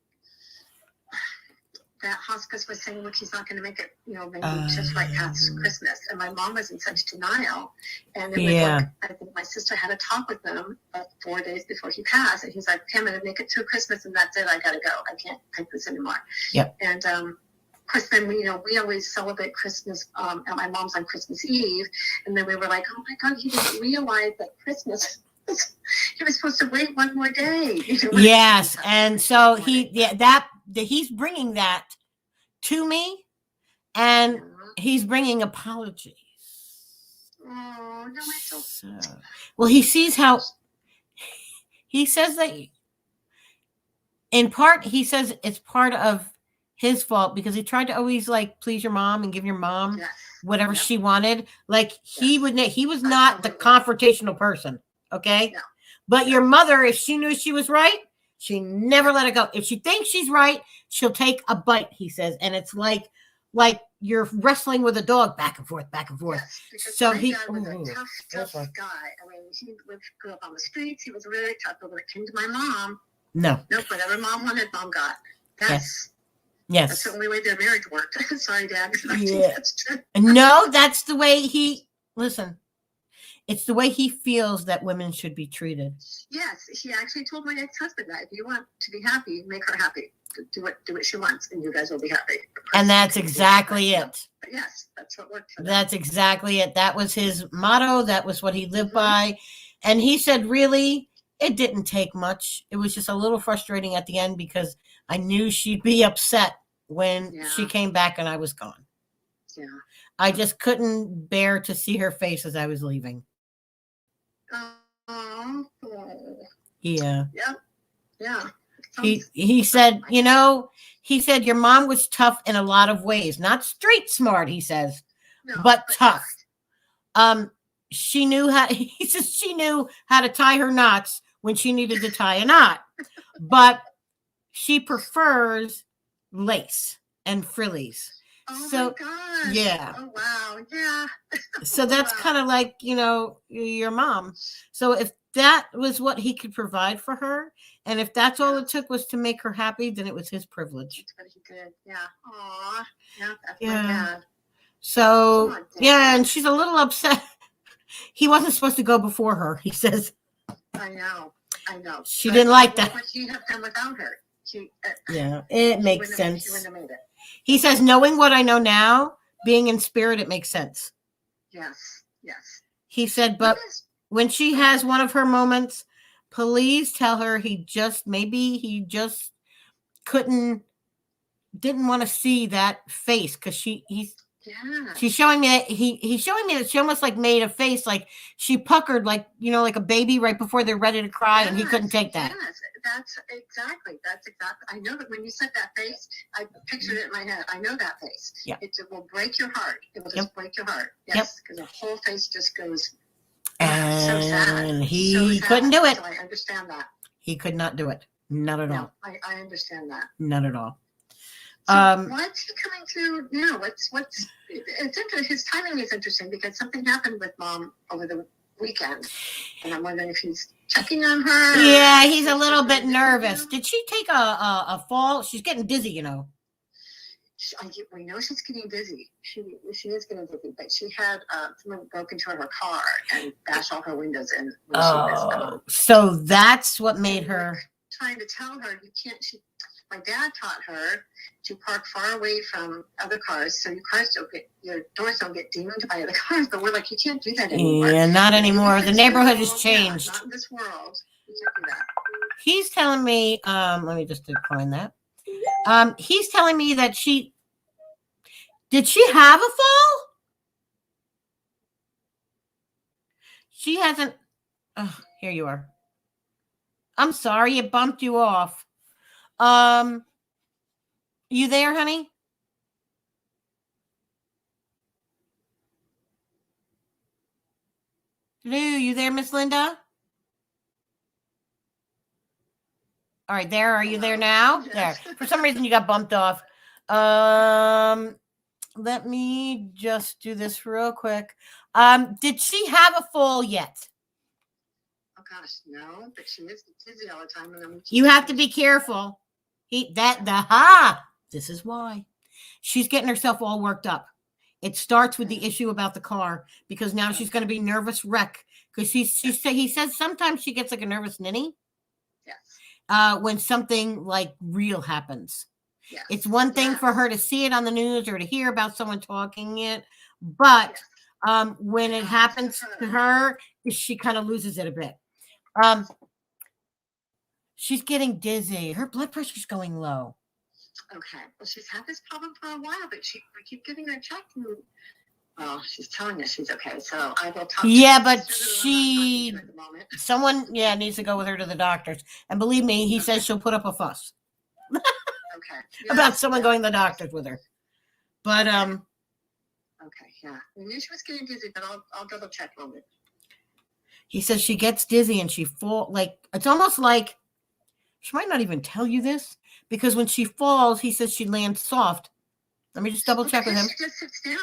that hospice was saying, look, he's not going to make it, you know, maybe just right past Christmas. And my mom was in such denial. And it was like, I think my sister had a talk with him 4 days before he passed. And he's like, okay, I'm going to make it through Christmas, and that's it. I got to go. I can't take this anymore. Yep. And of course, then we always celebrate Christmas at my mom's on Christmas Eve. And then we were like, oh my God, he didn't realize that Christmas he was supposed to wait 1 more day. You know, yes. And so he's bringing that to me, and he's bringing apologies. Oh, no, so, well, he sees how he says that in part, he says it's part of his fault because he tried to always like please your mom and give your mom whatever she wanted. Like he was not the confrontational person. Okay. No. But your mother, if she knew she was right, she never let it go. If she thinks she's right, she'll take a bite, he says. And it's like you're wrestling with a dog back and forth. Yes, so he was a tough guy. I mean, he grew up on the streets. He was really tough. But when it came to my mom, nope, whatever mom wanted, mom got. Yes. That's the only way their marriage worked. Sorry, Dad. I think that's true. No, that's the way listen. It's the way he feels that women should be treated. Yes, he actually told my ex-husband that if you want to be happy, make her happy. Do what she wants, and you guys will be happy. And that's exactly it. But yes, that's what worked for them. That's exactly it. That was his motto. That was what he lived by. And he said, really, it didn't take much. It was just a little frustrating at the end because I knew she'd be upset when she came back and I was gone. Yeah. I just couldn't bear to see her face as I was leaving. Yeah. Yeah. He said, your mom was tough in a lot of ways, not street smart, he says, but tough. She knew how to tie her knots when she needed to tie a knot, but she prefers lace and frillies. Oh so, my gosh. Yeah. Oh, wow. Yeah. So that's kind of like, your mom. So if that was what he could provide for her, and if that's all it took was to make her happy, then it was his privilege. That's what he did. Yeah. Aw. Yeah. That's my dad. So, and she's a little upset. He wasn't supposed to go before her, he says. I know. She didn't like that. What she had done without her. It makes sense. She wouldn't have made it. He says, knowing what I know now, being in spirit, it makes sense. Yes. He said, but when she has one of her moments, please tell her he just didn't want to see that face because Yeah. She's showing me that he's showing me that she almost like made a face, like she puckered, like, like a baby right before they're ready to cry, and he couldn't take that. Yes, that's exactly. I know that when you said that face, I pictured it in my head. I know that face. Yeah. It will break your heart. It will just break your heart. Yes, because the whole face just goes. And so sad. He couldn't do it. So I understand that. He could not do it. Not at all. I understand that. Not at all. So what's he coming through now? It's interesting. His timing is interesting because something happened with Mom over the weekend, and I'm wondering if he's checking on her. Yeah, he's a little bit nervous. Did she take a fall? She's getting dizzy, We know she's getting dizzy. She is getting dizzy, but she had someone broke into her car and bashed all her windows in. So that's what made her. Trying to tell her you can't. My dad taught her to park far away from other cars, so your doors don't get dinged by other cars. But we're like, you can't do that anymore. Yeah, not anymore. The neighborhood has changed. Not in this world. You can't do that. He's telling me. Let me just decline that. He's telling me that did she have a fall? She hasn't. Oh, here you are. I'm sorry, it bumped you off. You there, honey? Hello, you there, Miss Linda? All right, there. Are you there now? Yes. There. For some reason, you got bumped off. Let me just do this real quick. Did she have a fall yet? Oh gosh, no, but she is dizzy all the time. You have to be careful. This is why. She's getting herself all worked up. It starts with the issue about the car, because now she's going to be nervous wreck, because he says sometimes she gets like a nervous ninny. Yes. When something like real happens. Yes. It's one thing for her to see it on the news or to hear about someone talking it, but when it happens to her, she kind of loses it a bit. She's getting dizzy. Her blood pressure's going low. Okay. Well, she's had this problem for a while, but we keep giving her a check. Well, she's telling us she's okay, so I will talk. Yeah, but someone needs to go with her to the doctors. And believe me, he says she'll put up a fuss. Okay. About someone going to the doctors with her. But okay, yeah. I knew she was getting dizzy, but I'll double check on it. He says she gets dizzy and she falls. Like, it's almost like she might not even tell you this, because when she falls, he says she lands soft. Let me just double check with him. She just sits down.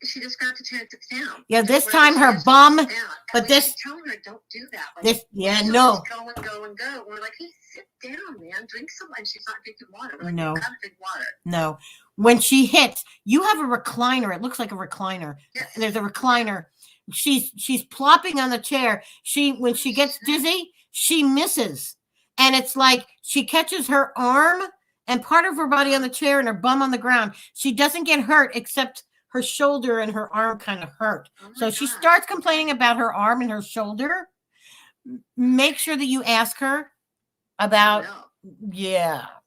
She just got the chair and sits down. Yeah, this time her bum, but this. Telling her don't do that. Like, this, no. Go and go. We're like, hey, sit down, man. Drink some. And she's not drinking water. We're like, no. You gotta drink water. No. When she hits, you have a recliner. It looks like a recliner. Yes. There's a recliner. She's plopping on the chair. When she gets dizzy, she misses. And it's like she catches her arm and part of her body on the chair and her bum on the ground. She doesn't get hurt, except her shoulder and her arm kind of hurt. So she starts complaining about her arm and her shoulder. Make sure that you ask her about, I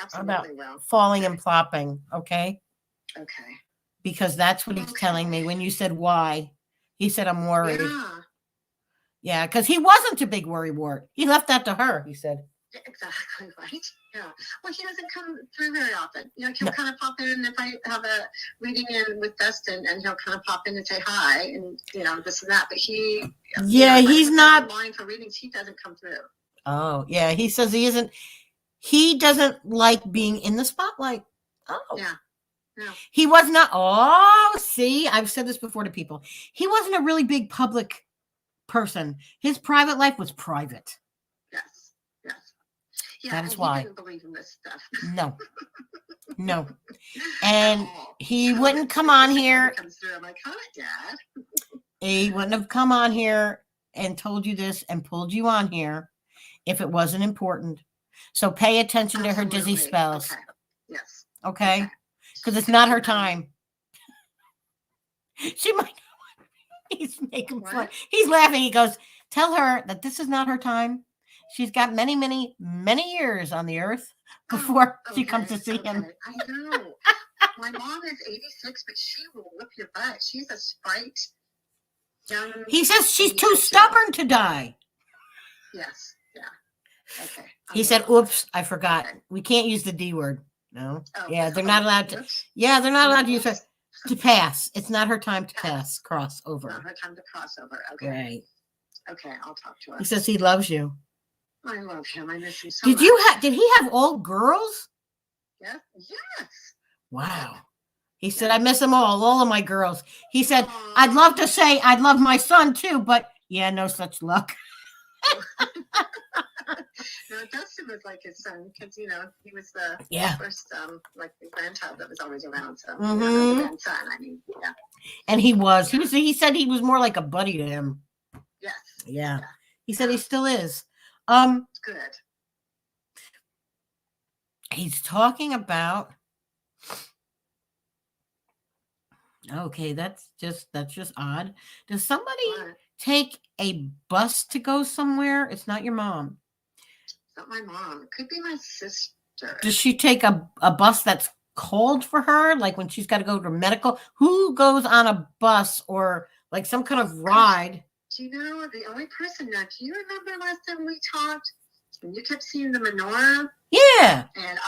absolutely will. Falling and plopping. Okay. Okay. Because that's what he's telling me. When you said why, he said, I'm worried. Yeah, because he wasn't a big worry wart. He left that to her, he said. Exactly right. Yeah. Well, he doesn't come through very often. He'll kind of pop in if I have a reading in with Dustin, and he'll kind of pop in and say hi, and this and that. But he's not line for readings. He doesn't come through. Oh yeah, he says he isn't. He doesn't like being in the spotlight. Oh yeah. No. He was not. Oh, see, I've said this before to people. He wasn't a really big public person. His private life was private. Yes. Yeah, that is why. He didn't believe in this stuff. No. And he wouldn't come on here. I'm like, hi, Dad. He wouldn't have come on here and told you this and pulled you on here if it wasn't important. So pay attention to her dizzy spells. Okay. Yes. Okay? Because it's not her time. She might. He's making fun. He's laughing. He goes, tell her that this is not her time. She's got many, many, many years on the earth before she comes to see him. I know. my mom is 86, but she will whip your butt. She's a sprite. Young. He says she's too stubborn to die. Yes. Yeah. Okay. He said, "Oops, I forgot. Okay. We can't use the D word." No. Oh, yeah, they're not allowed to. Oops. Yeah, they're not allowed to use her to pass. It's not her time to pass. Cross over. Not her time to cross over. Okay. Right. Okay, I'll talk to her. He says he loves you. I love him. I miss him so much. Did he have all girls? Yeah. Yes. Wow. He said, I miss them all of my girls. He said, aww. I'd love to say I'd love my son too, but yeah, no such luck. No, Dustin was like his son because, he was the first, like the grandchild that was always around. So, the grandson, yeah. And he said he was more like a buddy to him. Yes. Yeah. He said he still is. Good. He's talking about. Okay, that's just odd. Does somebody take a bus to go somewhere? It's not your mom. It's not my mom. It could be my sister. Does she take a bus that's called for her? Like when she's got to go to medical? Who goes on a bus or like some kind of ride? Do you know the only person now? Do you remember last time we talked? And you kept seeing the menorah? Yeah. And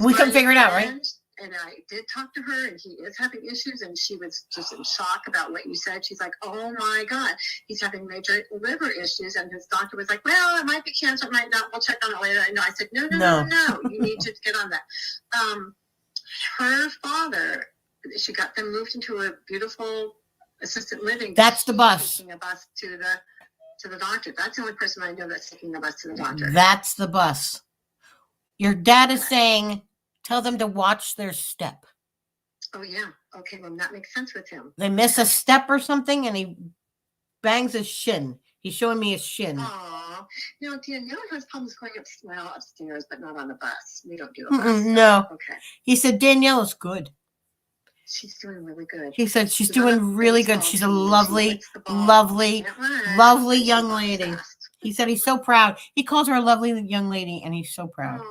we couldn't figure it out, right? And I did talk to her, and he is having issues, and she was just in shock about what you said. She's like, oh, my God, he's having major liver issues, and his doctor was like, well, it might be cancer, it might not, we'll check on it later. I said, no, you need to get on that. Her father, she got them moved into a beautiful assisted living. That's the bus. Taking a bus to the doctor. That's the only person I know that's taking the bus to the doctor. That's the bus. Your dad is saying, tell them to watch their step. Oh, yeah. Okay, well, that makes sense with him. They miss a step or something, and he bangs his shin. He's showing me his shin. Aw. Danielle has problems going upstairs, but not on the bus. We don't do a bus. No. Okay. He said Danielle is good. She's doing really good. He said she's doing really good. She's a lovely young lady. He said he's so proud. He calls her a lovely young lady, and he's so proud.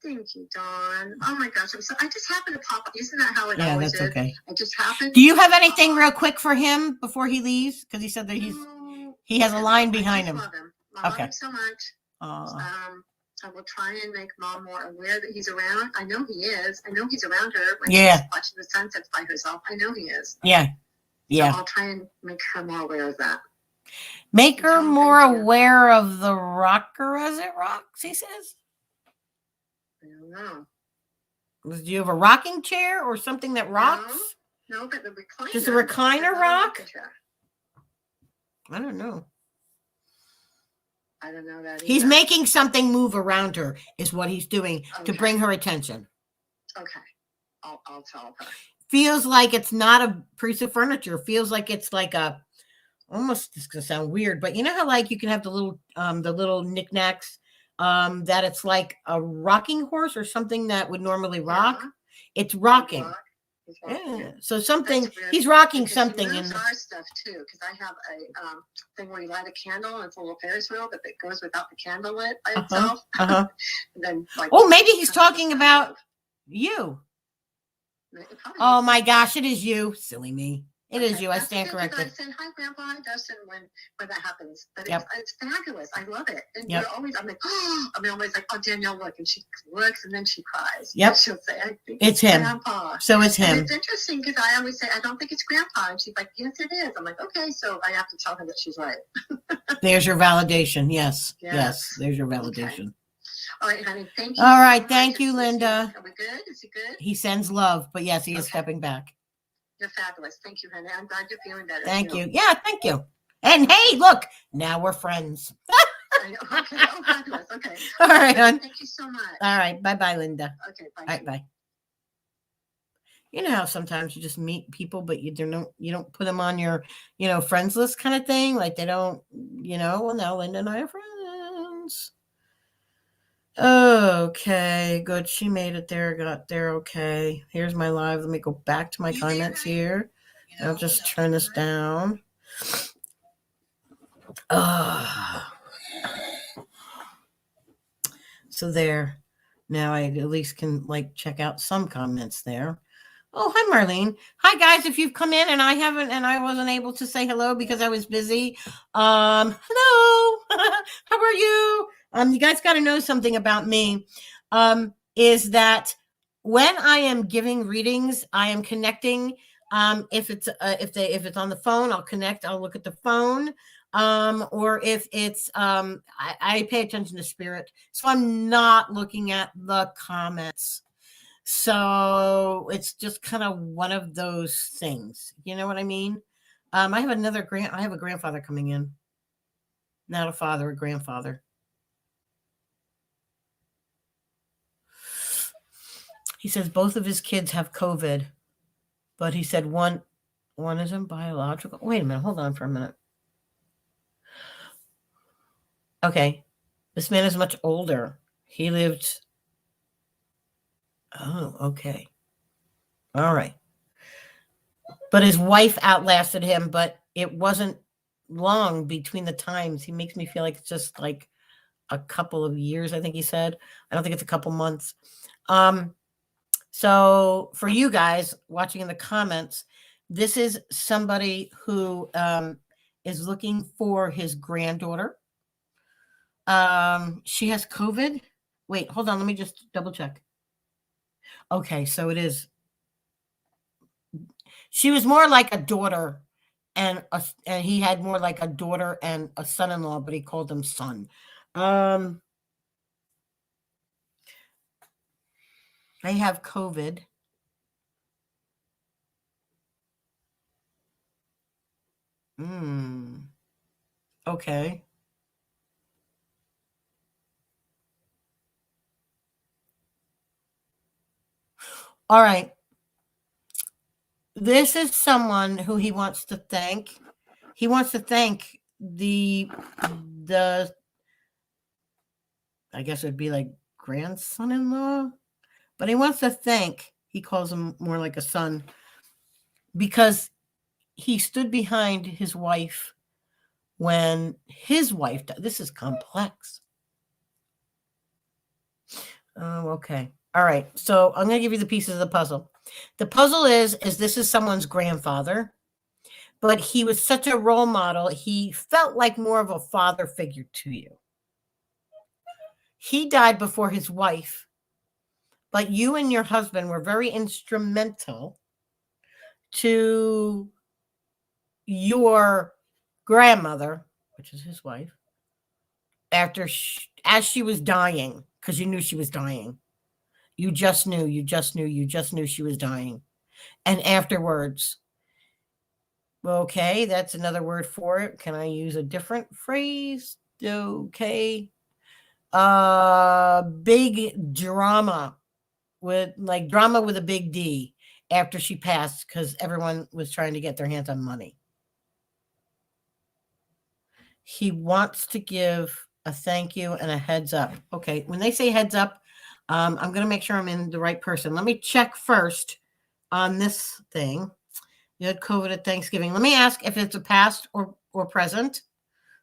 Thank you, Dawn. Oh my gosh, I just happened to pop up. Isn't that how it always is? Okay. I just happened. Do you have anything real quick for him before he leaves? Because he said that he has a line behind him. Love him. I love him so much. I will try and make Mom more aware that he's around. I know he is. I know he's around her when she's watching the sunsets by herself. I know he is. Yeah. So I'll try and make her more aware of that. Make her more aware of the rocker as it rocks, he says. I don't know. Do you have a rocking chair or something that rocks? No, but the recliner. Does the recliner rock? I don't know. I don't know that either. He's making something move around her is what he's doing to bring her attention. Okay. I'll tell her. Feels like it's not a piece of furniture. Feels like it's like a, almost, this is going to sound weird, but you know how like you can have the little knickknacks that it's like a rocking horse or something that would normally rock. It's rocking. Yeah. So something he's rocking something in our stuff too, because I have a thing where you light a candle and it's a little Ferris wheel, but it goes without the candle lit by itself. And then, maybe he's talking about you. Oh my gosh, it is you, silly me. It is you. I stand corrected. I say hi, Grandpa, hi, Dustin, when that happens. But it's fabulous. I love it. And you're always, I'm like, always like, oh, Danielle, look. And she looks and then she cries. Yep. She'll say, I think it's him. Grandpa. So it's him. And it's interesting because I always say, I don't think it's Grandpa. And she's like, yes, it is. I'm like, okay. So I have to tell her that she's right. There's your validation. Yes. There's your validation. Okay. All right, honey. Thank you. All right. Thank you, Linda. Are we good? Is he good? He sends love. But yes, he is stepping back. You're fabulous. Thank you, honey. I'm glad you're feeling better. Thank you. Yeah, thank you. And hey, look, now we're friends. I know. Okay. Oh, fabulous. Okay. All right, hon. Thank you so much. All right. Bye-bye, Linda. Okay. Bye. All right, bye. You know how sometimes you just meet people, but you don't put them on your, friends list kind of thing. Like they don't, well, now Linda and I are friends. Okay, good. She made it there, got there. Okay. Here's my live. Let me go back to my comments here. I'll just turn this down. So there. Now I at least can like check out some comments there. Oh, hi, Marlene. Hi, guys. If you've come in and I wasn't able to say hello because I was busy. Hello. How are you? You guys got to know something about me. Is that when I am giving readings, I am connecting. If it's on the phone, I'll connect. I'll look at the phone. Or if it's I pay attention to spirit, so I'm not looking at the comments. So it's just kind of one of those things. You know what I mean? I have a grandfather coming in. Not a father, a grandfather. He says both of his kids have COVID, but he said one isn't biological. Wait a minute, hold on for a minute. Okay. This man is much older. He lived. Oh, okay. All right. But his wife outlasted him, but it wasn't long between the times. He makes me feel like it's just like a couple of years, I think he said. I don't think it's a couple months. So for you guys watching in the comments, this is somebody who is looking for his granddaughter. She has COVID. Wait, hold on. Let me just double check. Okay, so it is. She was more like a daughter, and he had more like a daughter and a son-in-law, but he called him son. They have COVID. Okay. All right. This is someone who he wants to thank. He wants to thank the I guess it'd be like grandson-in-law, but he wants to thank, he calls him more like a son, because he stood behind his wife when his wife died. This is complex. Oh, okay. All right. So I'm going to give you the pieces of the puzzle. The puzzle is this is someone's grandfather, but he was such a role model. He felt like more of a father figure to you. He died before his wife, but you and your husband were very instrumental to your grandmother, which is his wife, as she was dying, because you knew she was dying. You just knew she was dying. And afterwards, okay, that's another word for it. Can I use a different phrase? Okay. Big drama with a big D after she passed, because everyone was trying to get their hands on money. He wants to give a thank you and a heads up. Okay, when they say heads up, I'm going to make sure I'm in the right person. Let me check first on this thing. You had COVID at Thanksgiving. Let me ask if it's a past or present.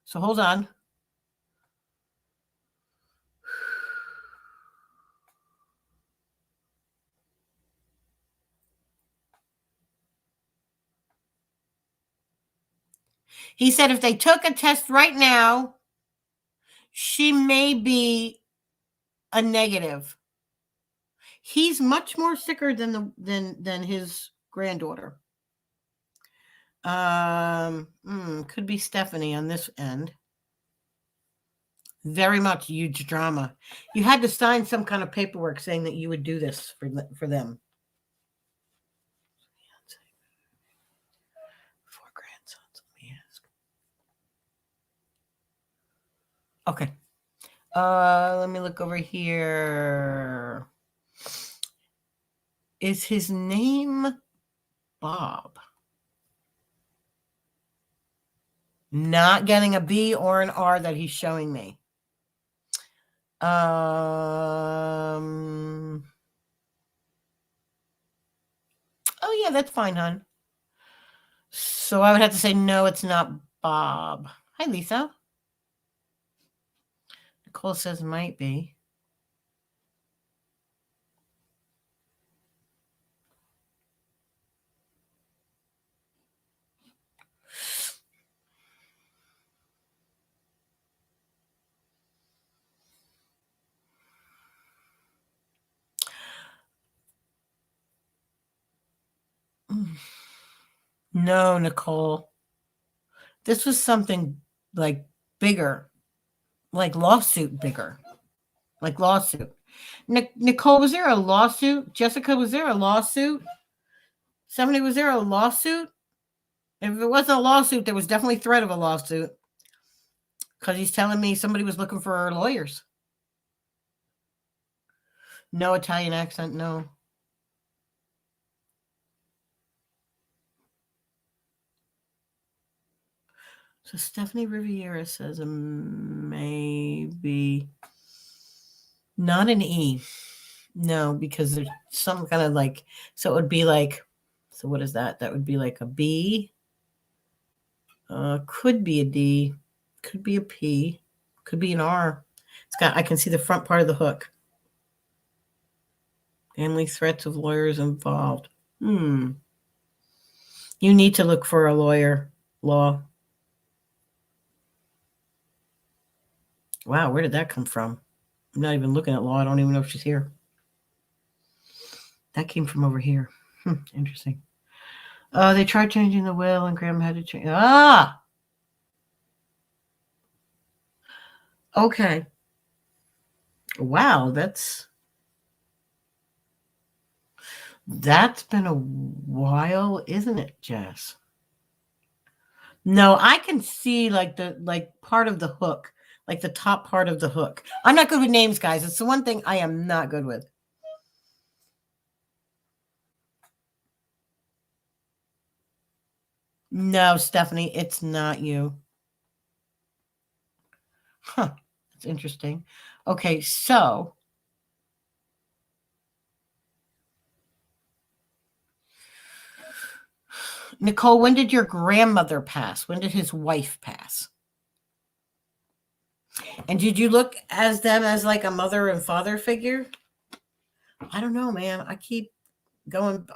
So hold on. He said if they took a test right now, she may be a negative. He's much more sicker than his granddaughter. Could be Stephanie on this end. Very much huge drama. You had to sign some kind of paperwork saying that you would do this for them. 4 grandsons. Let me ask. Okay. Let me look over here. Is his name Bob? Not getting a B or an R that he's showing me. Oh yeah, that's fine, hon. So I would have to say no, it's not Bob. Hi, Lisa. Nicole says might be. No, Nicole. This was something like bigger, like lawsuit bigger, like lawsuit. Nicole, was there a lawsuit? Jessica, was there a lawsuit? Somebody, was there a lawsuit? If it wasn't a lawsuit, there was definitely threat of a lawsuit. Because he's telling me somebody was looking for lawyers. No Italian accent, no. So Stephanie Riviera says maybe not an E. No, because there's some kind of like, so it would be like, so what is that? That would be like a B. Could be a D. Could be a P. Could be an R. It's got, I can see the front part of the hook. Family threats of lawyers involved. You need to look for a lawyer, Law. Wow, where did that come from? I'm not even looking at Law. I don't even know if she's here. That came from over here. Interesting. They tried changing the will and Graham had to change. Okay. Wow, that's been a while, isn't it, Jess? No, I can see like the part of the hook, like the top part of the hook. I'm not good with names, guys. It's the one thing I am not good with. No, Stephanie, it's not you. Huh. That's interesting. Okay, so Nicole, when did your grandmother pass? When did his wife pass? And did you look as them as like a mother and father figure? I don't know, man. I keep going.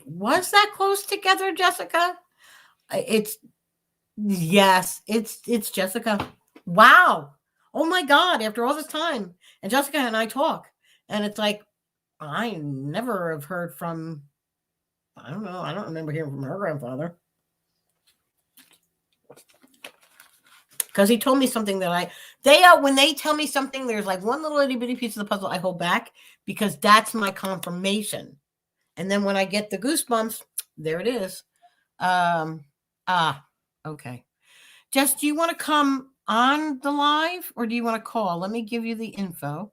Was that close together, Jessica? Yes, it's Jessica. Wow. Oh my God. After all this time. And Jessica and I talk. And it's like, I never have heard from, I don't know. I don't remember hearing from her grandfather. Because he told me something that when they tell me something, there's like one little itty bitty piece of the puzzle I hold back because that's my confirmation. And then when I get the goosebumps, there it is. Okay. Jess, do you want to come on the live or do you want to call? Let me give you the info.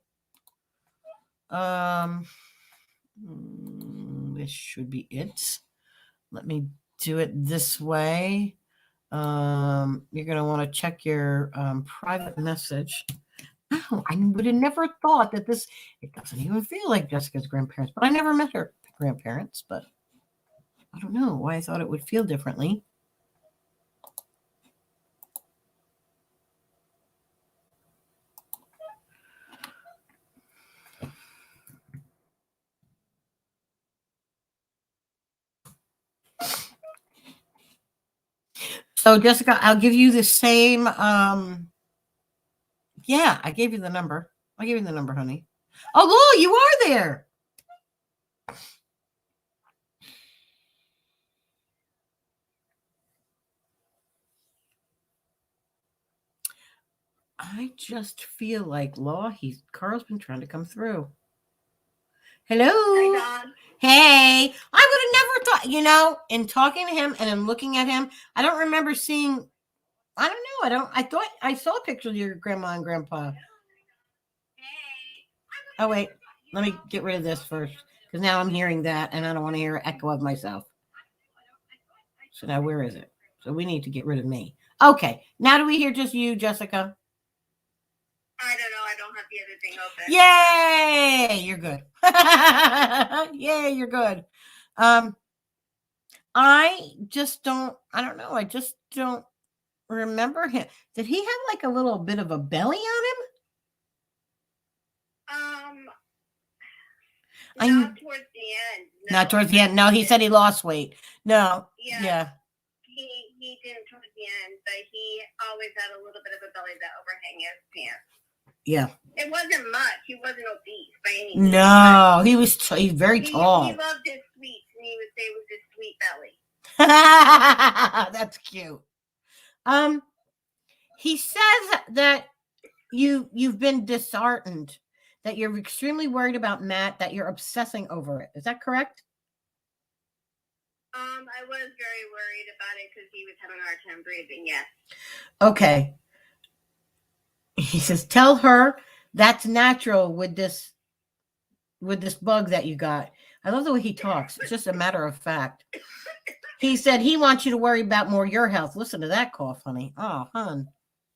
This should be it. Let me do it this way. You're going to want to check your private message. Oh, I would have never thought that it doesn't even feel like Jessica's grandparents, but I never met her grandparents, but I don't know why I thought it would feel differently. So Jessica, I'll give you the same, yeah, I gave you the number. I gave you the number, honey. Oh, Laura, you are there. I just feel like Carl's been trying to come through. Hello. Hi, Dawn. Hey, I would have never thought, in talking to him and in looking at him, I don't remember seeing, I don't know. I thought I saw a picture of your grandma and grandpa. Oh, wait, let me get rid of this first because now I'm hearing that and I don't want to hear an echo of myself. So now where is it? So we need to get rid of me. Okay, now do we hear just you, Jessica? I don't know. I don't have the other thing open. Yay! You're good. Yay, you're good. I just don't, I don't know. I just don't remember him. Did he have like a little bit of a belly on him? Not towards the end. No. Not towards the end. No, he said he lost weight. No. Yeah. He didn't towards the end, but he always had a little bit of a belly that overhang his pants. Yeah. It wasn't much. He wasn't obese by any means. No, he's very tall. He loved his sweets, and he would say it was his sweet belly. That's cute. He says that you've been disheartened, that you're extremely worried about Matt, that you're obsessing over it. Is that correct? I was very worried about it because he was having a hard time breathing. Yes. Okay. He says, tell her that's natural with this bug that you got. I love the way he talks. It's just a matter of fact. He said he wants you to worry about more your health. Listen to that cough, honey. Oh, hon.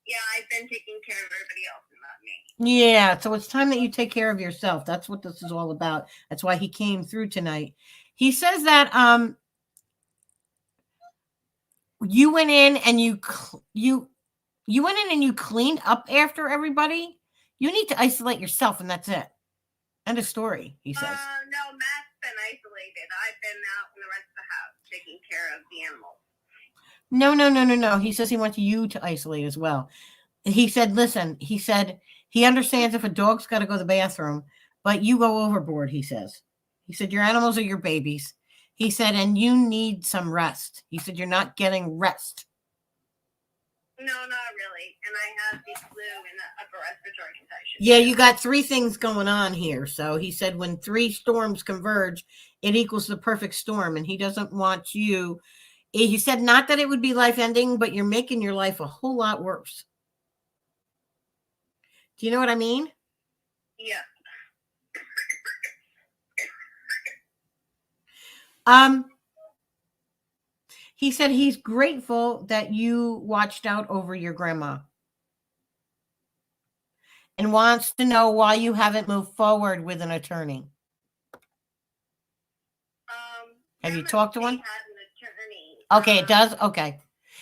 Yeah, I've been taking care of everybody else and not me. Yeah, so it's time that you take care of yourself. That's what this is all about. That's why he came through tonight. He says that you went in and you went in and you cleaned up after everybody. You need to isolate yourself, and that's it. End of story, he says. No, Matt's been isolated. I've been out in the rest of the house taking care of the animals. No. He says he wants you to isolate as well. He said, listen, he said he understands if a dog's got to go to the bathroom, but you go overboard, he says. He said, your animals are your babies. He said, and you need some rest. He said, you're not getting rest. No, not really. And I have the flu and the upper respiratory infection. Yeah, you got 3 things going on here. So he said when 3 storms converge, it equals the perfect storm. And he doesn't want you. He said not that it would be life-ending, but you're making your life a whole lot worse. Do you know what I mean? Yeah. He said he's grateful that you watched out over your grandma and wants to know why you haven't moved forward with an attorney. Have you talked to one? Has an attorney. Okay, it does? Okay.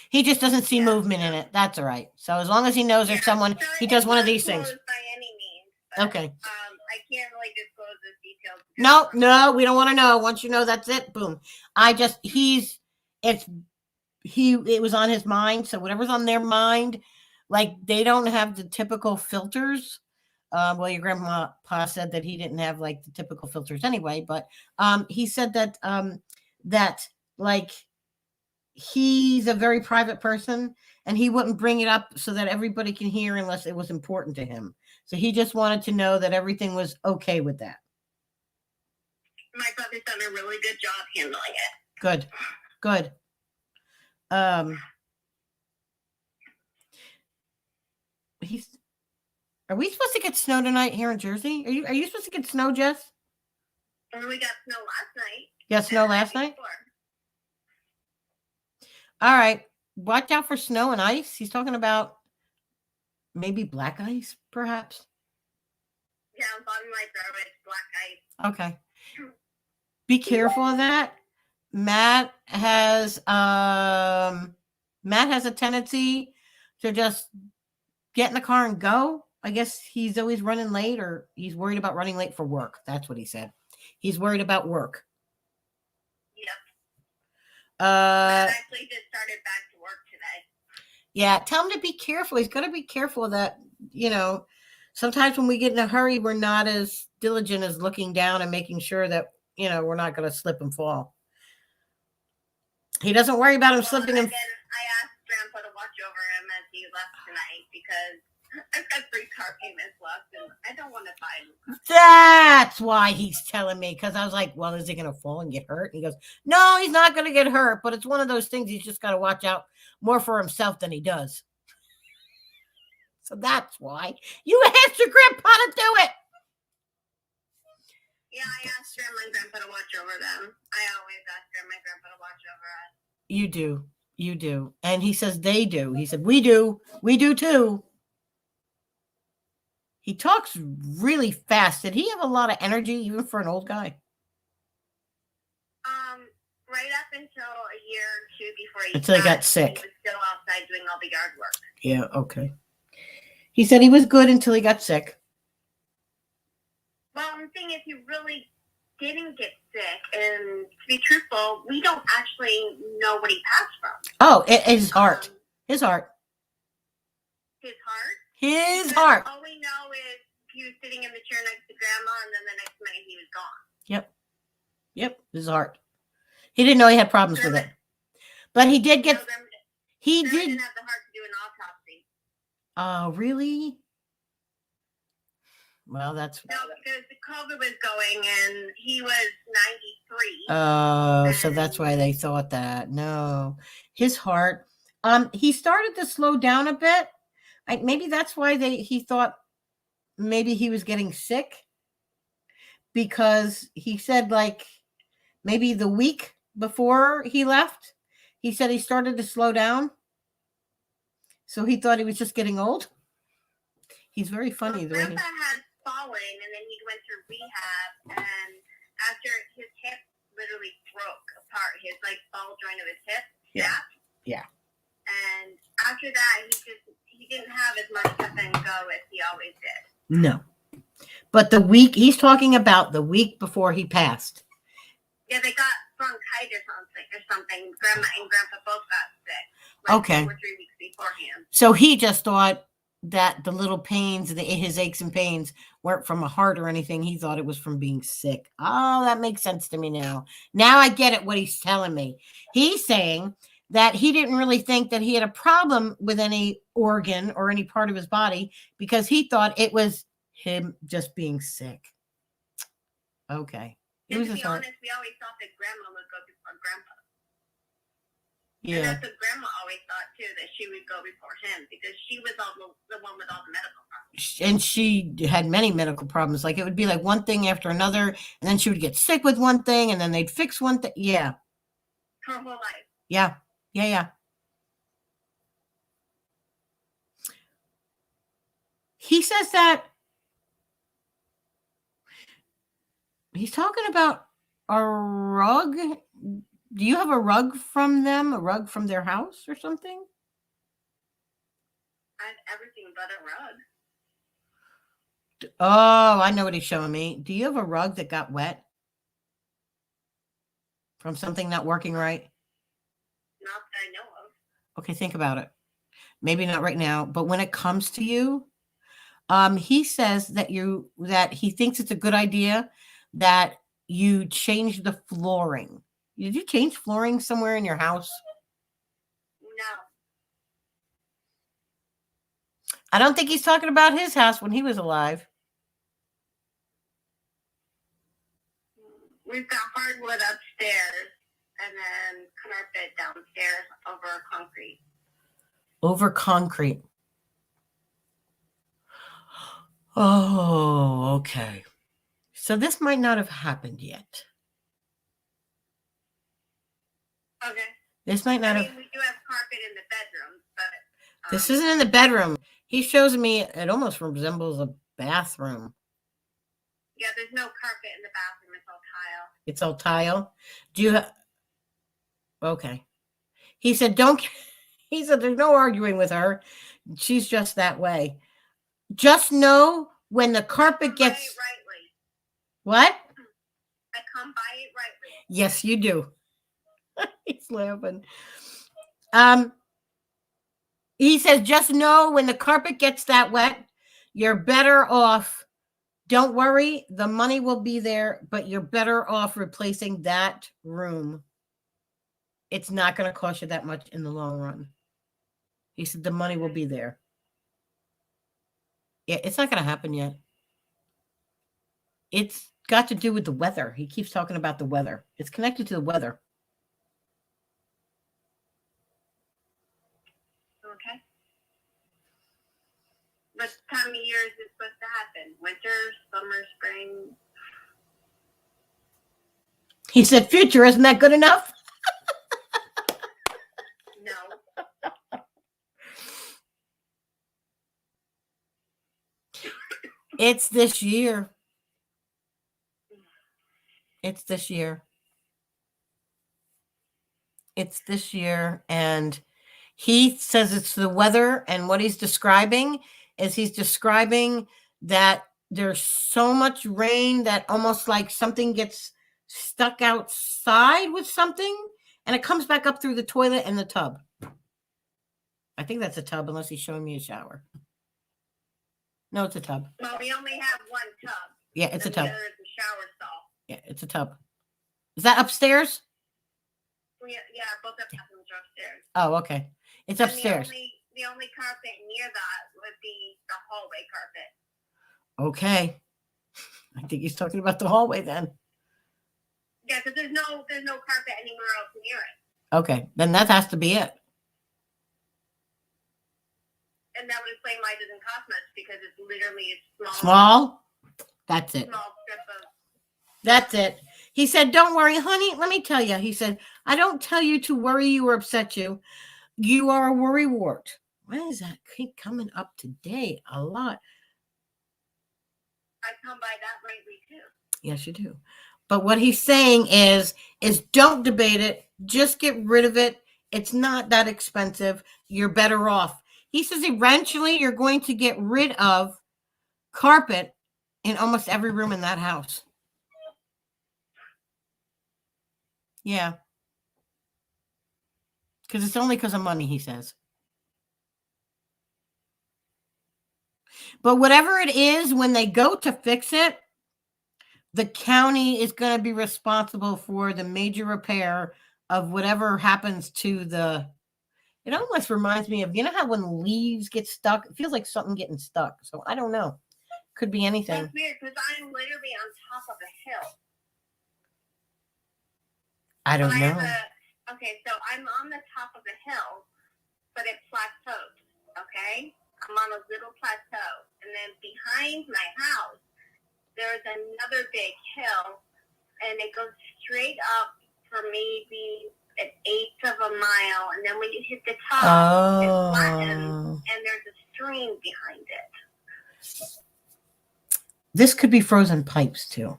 He just doesn't see movement in it. That's all right. So as long as he knows there's someone, he does one of these things. By any means, but, okay. I can't really disclose the details. No, we don't want to know. Once you know, that's it. Boom. It was on his mind. So whatever's on their mind, like they don't have the typical filters. Well, your grandpa said that he didn't have like the typical filters anyway, but he said that that like he's a very private person and he wouldn't bring it up so that everybody can hear unless it was important to him. So he just wanted to know that everything was okay with that. My brother's done a really good job handling it. Good. Are we supposed to get snow tonight here in Jersey? Are you supposed to get snow, Jess? We got snow last night. You got snow last night? All right. Watch out for snow and ice. He's talking about maybe black ice, perhaps. Yeah, on bottom of my driveway, it's black ice. Okay. Be careful of that. Matt has a tendency to just get in the car and go. I guess he's always running late, or he's worried about running late for work. That's what he said. He's worried about work. Yep. I actually just started back to work today. Yeah, tell him to be careful. He's got to be careful that, sometimes when we get in a hurry, we're not as diligent as looking down and making sure that, we're not going to slip and fall. He doesn't worry about him slipping and... I asked Grandpa to watch over him as he left tonight because I've got 3 car payments left and I don't want to buy him. That's why he's telling me, because I was like, well, is he going to fall and get hurt? And he goes, no, he's not going to get hurt, but it's one of those things he's just got to watch out more for himself than he does. So that's why. You asked your grandpa to do it. Yeah, I asked Grandma and Grandpa to watch over them. I always ask Grandma and Grandpa to watch over us. You do. And he says they do. He said, we do too. He talks really fast. Did he have a lot of energy even for an old guy? Right up until a year or 2 before until he got sick. He was still outside doing all the yard work. Yeah, okay. He said he was good until he got sick. Well, I'm saying if he really didn't get sick, and to be truthful, we don't actually know what he passed from. Oh, his heart. His heart. His heart? His heart. All we know is he was sitting in the chair next to Grandma, and then the next minute he was gone. Yep, his heart. He didn't know he had problems with it. But he did get... He Grandma did... didn't have the heart to do an autopsy. Oh, really? Well, that's... No, because the COVID was going, and he was 93. Oh, so that's why they thought that. No. His heart... he started to slow down a bit. Maybe that's why he thought maybe he was getting sick, because he said, like, maybe the week before he left, he said he started to slow down. So he thought he was just getting old. He's very funny. Well, Grandpa had fallen, and then he went through rehab, and after his hip literally broke apart, his like ball joint of his hip snapped. Yeah. And after that, he didn't have as much touch and go as he always did. No. But he's talking about the week before he passed. Yeah, they got bronchitis or something. Grandma and Grandpa both got sick. Like Okay. 2 or 3 weeks beforehand. So he just thought that the little pains, his aches and pains weren't from a heart or anything. He thought it was from being sick. Oh, that makes sense to me now. Now I get it, what he's telling me. He's saying that he didn't really think that he had a problem with any organ or any part of his body, because he thought it was him just being sick. Okay. And to be honest, we always thought that Grandma would go before Grandpa. Yeah. And that's what Grandma always thought too, that she would go before him, because she was the one with all the medical problems. And she had many medical problems. Like, it would be like one thing after another, and then she would get sick with one thing, and then they'd fix one thing. Yeah. Her whole life. Yeah. He says that he's talking about a rug. Do you have a rug from them? A rug from their house or something? I have everything but a rug. Oh, I know what he's showing me. Do you have a rug that got wet from something not working right? Not that I know of. Okay, think about it. Maybe not right now, but when it comes to you, he says that he thinks it's a good idea that you change the flooring. Did you change flooring somewhere in your house? No. I don't think he's talking about his house when he was alive. We've got hardwood upstairs and then carpet downstairs over concrete. Over concrete. Oh, okay. So this might not have happened yet. Okay. This might not have. We do have carpet in the bedroom, but this isn't in the bedroom. He shows me it almost resembles a bathroom. Yeah, there's no carpet in the bathroom. It's all tile. It's all tile. Do you have? Okay. He said, "Don't." He said, "There's no arguing with her. She's just that way. Just know when the carpet gets." Rightly. What? I come by it rightly. Yes, you do. He's laughing. He says, just know when the carpet gets that wet, you're better off. Don't worry, the money will be there, but you're better off replacing that room. It's not going to cost you that much in the long run. He said the money will be there. Yeah, it's not going to happen yet. It's got to do with the weather. He keeps talking about the weather. It's connected to the weather. Okay. What time of year is it supposed to happen? Winter, summer, spring? He said, future, isn't that good enough? No. It's this year. It's this year. It's this year. And he says it's the weather. And what he's describing is he's describing that there's so much rain that almost like something gets stuck outside with something and it comes back up through the toilet and the tub. I think that's a tub unless he's showing me a shower. No, it's a tub. Well, we only have one tub. Yeah, it's a tub. The other is the shower stall. Yeah, it's a tub. Is that upstairs? Yeah, both our bathrooms are upstairs. Oh, okay. It's upstairs. The only carpet near that would be the hallway carpet. Okay. I think he's talking about the hallway then. Yeah, because there's no carpet anywhere else near it. Okay, then that has to be it. And that would explain why it doesn't cost much, because it's literally a small. That's it. Small strip of. That's it. He said, "Don't worry, honey. Let me tell you." He said, "I don't tell you to worry you or upset you. You are a worrywart." Why does that keep coming up today? A lot. I come by that lately too. Yes, you do. But what he's saying is don't debate it. Just get rid of it. It's not that expensive. You're better off. He says eventually you're going to get rid of carpet in almost every room in that house. Yeah. Because it's only because of money, he says. But whatever it is, when they go to fix it, the county is going to be responsible for the major repair of whatever happens to the... It almost reminds me of, you know how when leaves get stuck? It feels like something getting stuck. So I don't know. Could be anything. That's weird, because I'm literally on top of a hill. I don't know. Okay, so I'm on the top of a hill, but it plateaus, okay? I'm on a little plateau. And then behind my house, there's another big hill, and it goes straight up for maybe an eighth of a mile. And then when you hit the top, it flattens, and there's a stream behind it. This could be frozen pipes, too.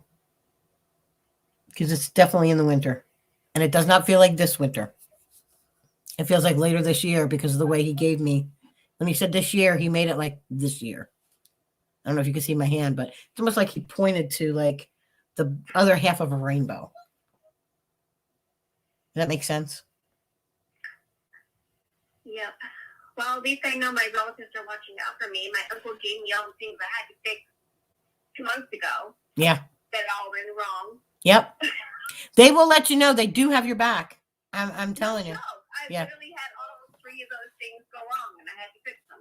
Because it's definitely in the winter. And it does not feel like this winter. It feels like later this year because of the way he gave me. When he said this year, he made it like this year. I don't know if you can see my hand, but it's almost like he pointed to like the other half of a rainbow. Does that make sense? Yep. Well, at least I know my relatives are watching out for me. My uncle gave me all the things I had to fix 2 months ago. Yeah. That all went wrong. Yep. They will let you know they do have your back. I'm telling you. No, I literally had all 3 of those things go wrong, and I had to fix them.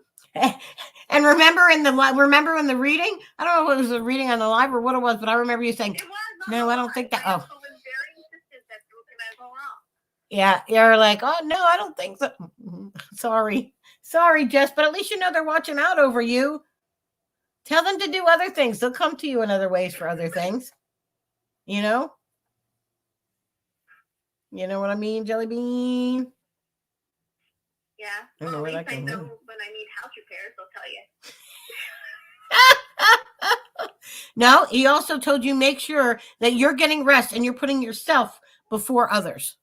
And remember in the reading? I don't know if it was a reading on the live or what it was, but I remember you saying, "No, I don't think that." Oh, was very insistent that something might go wrong. Yeah, you're like, "Oh no, I don't think so." Sorry, Jess, but at least you know they're watching out over you. Tell them to do other things. They'll come to you in other ways for other things. You know? You know what I mean, Jelly Bean? Yeah. I don't know where that I came know from. when I need house repairs, they'll tell you. No, he also told you make sure that you're getting rest and you're putting yourself before others.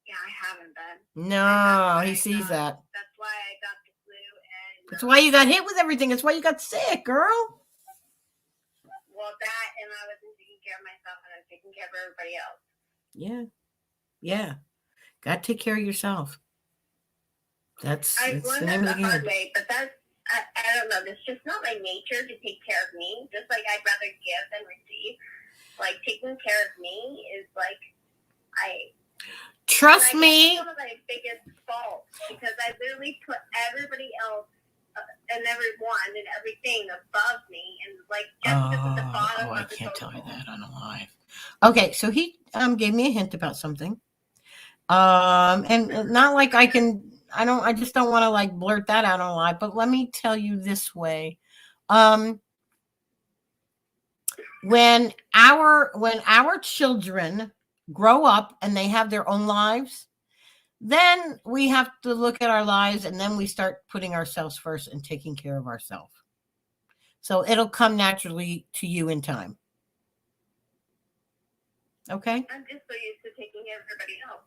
Yeah, I haven't been. No, he sees that. That's why I got the flu. And that's why you got hit with everything. That's why you got sick, girl. Well, that, and I wasn't taking care of myself, and I was taking care of everybody else. Yeah. Got to take care of yourself. That's I learned that the hard way, but that's, I don't know, it's just not my nature to take care of me. Just like I'd rather give than receive. Like, taking care of me is like, Trust me. That's one of my biggest faults, because I literally put everybody else and everyone and everything above me, and like just at the bottom. I can't tell you that on a live. Okay, so he gave me a hint about something. And not like I just don't want to like blurt that out on live, but let me tell you this way. When our children grow up and they have their own lives, then we have to look at our lives, and then we start putting ourselves first and taking care of ourselves. So it'll come naturally to you in time. Okay? I'm just so used to taking care of everybody else.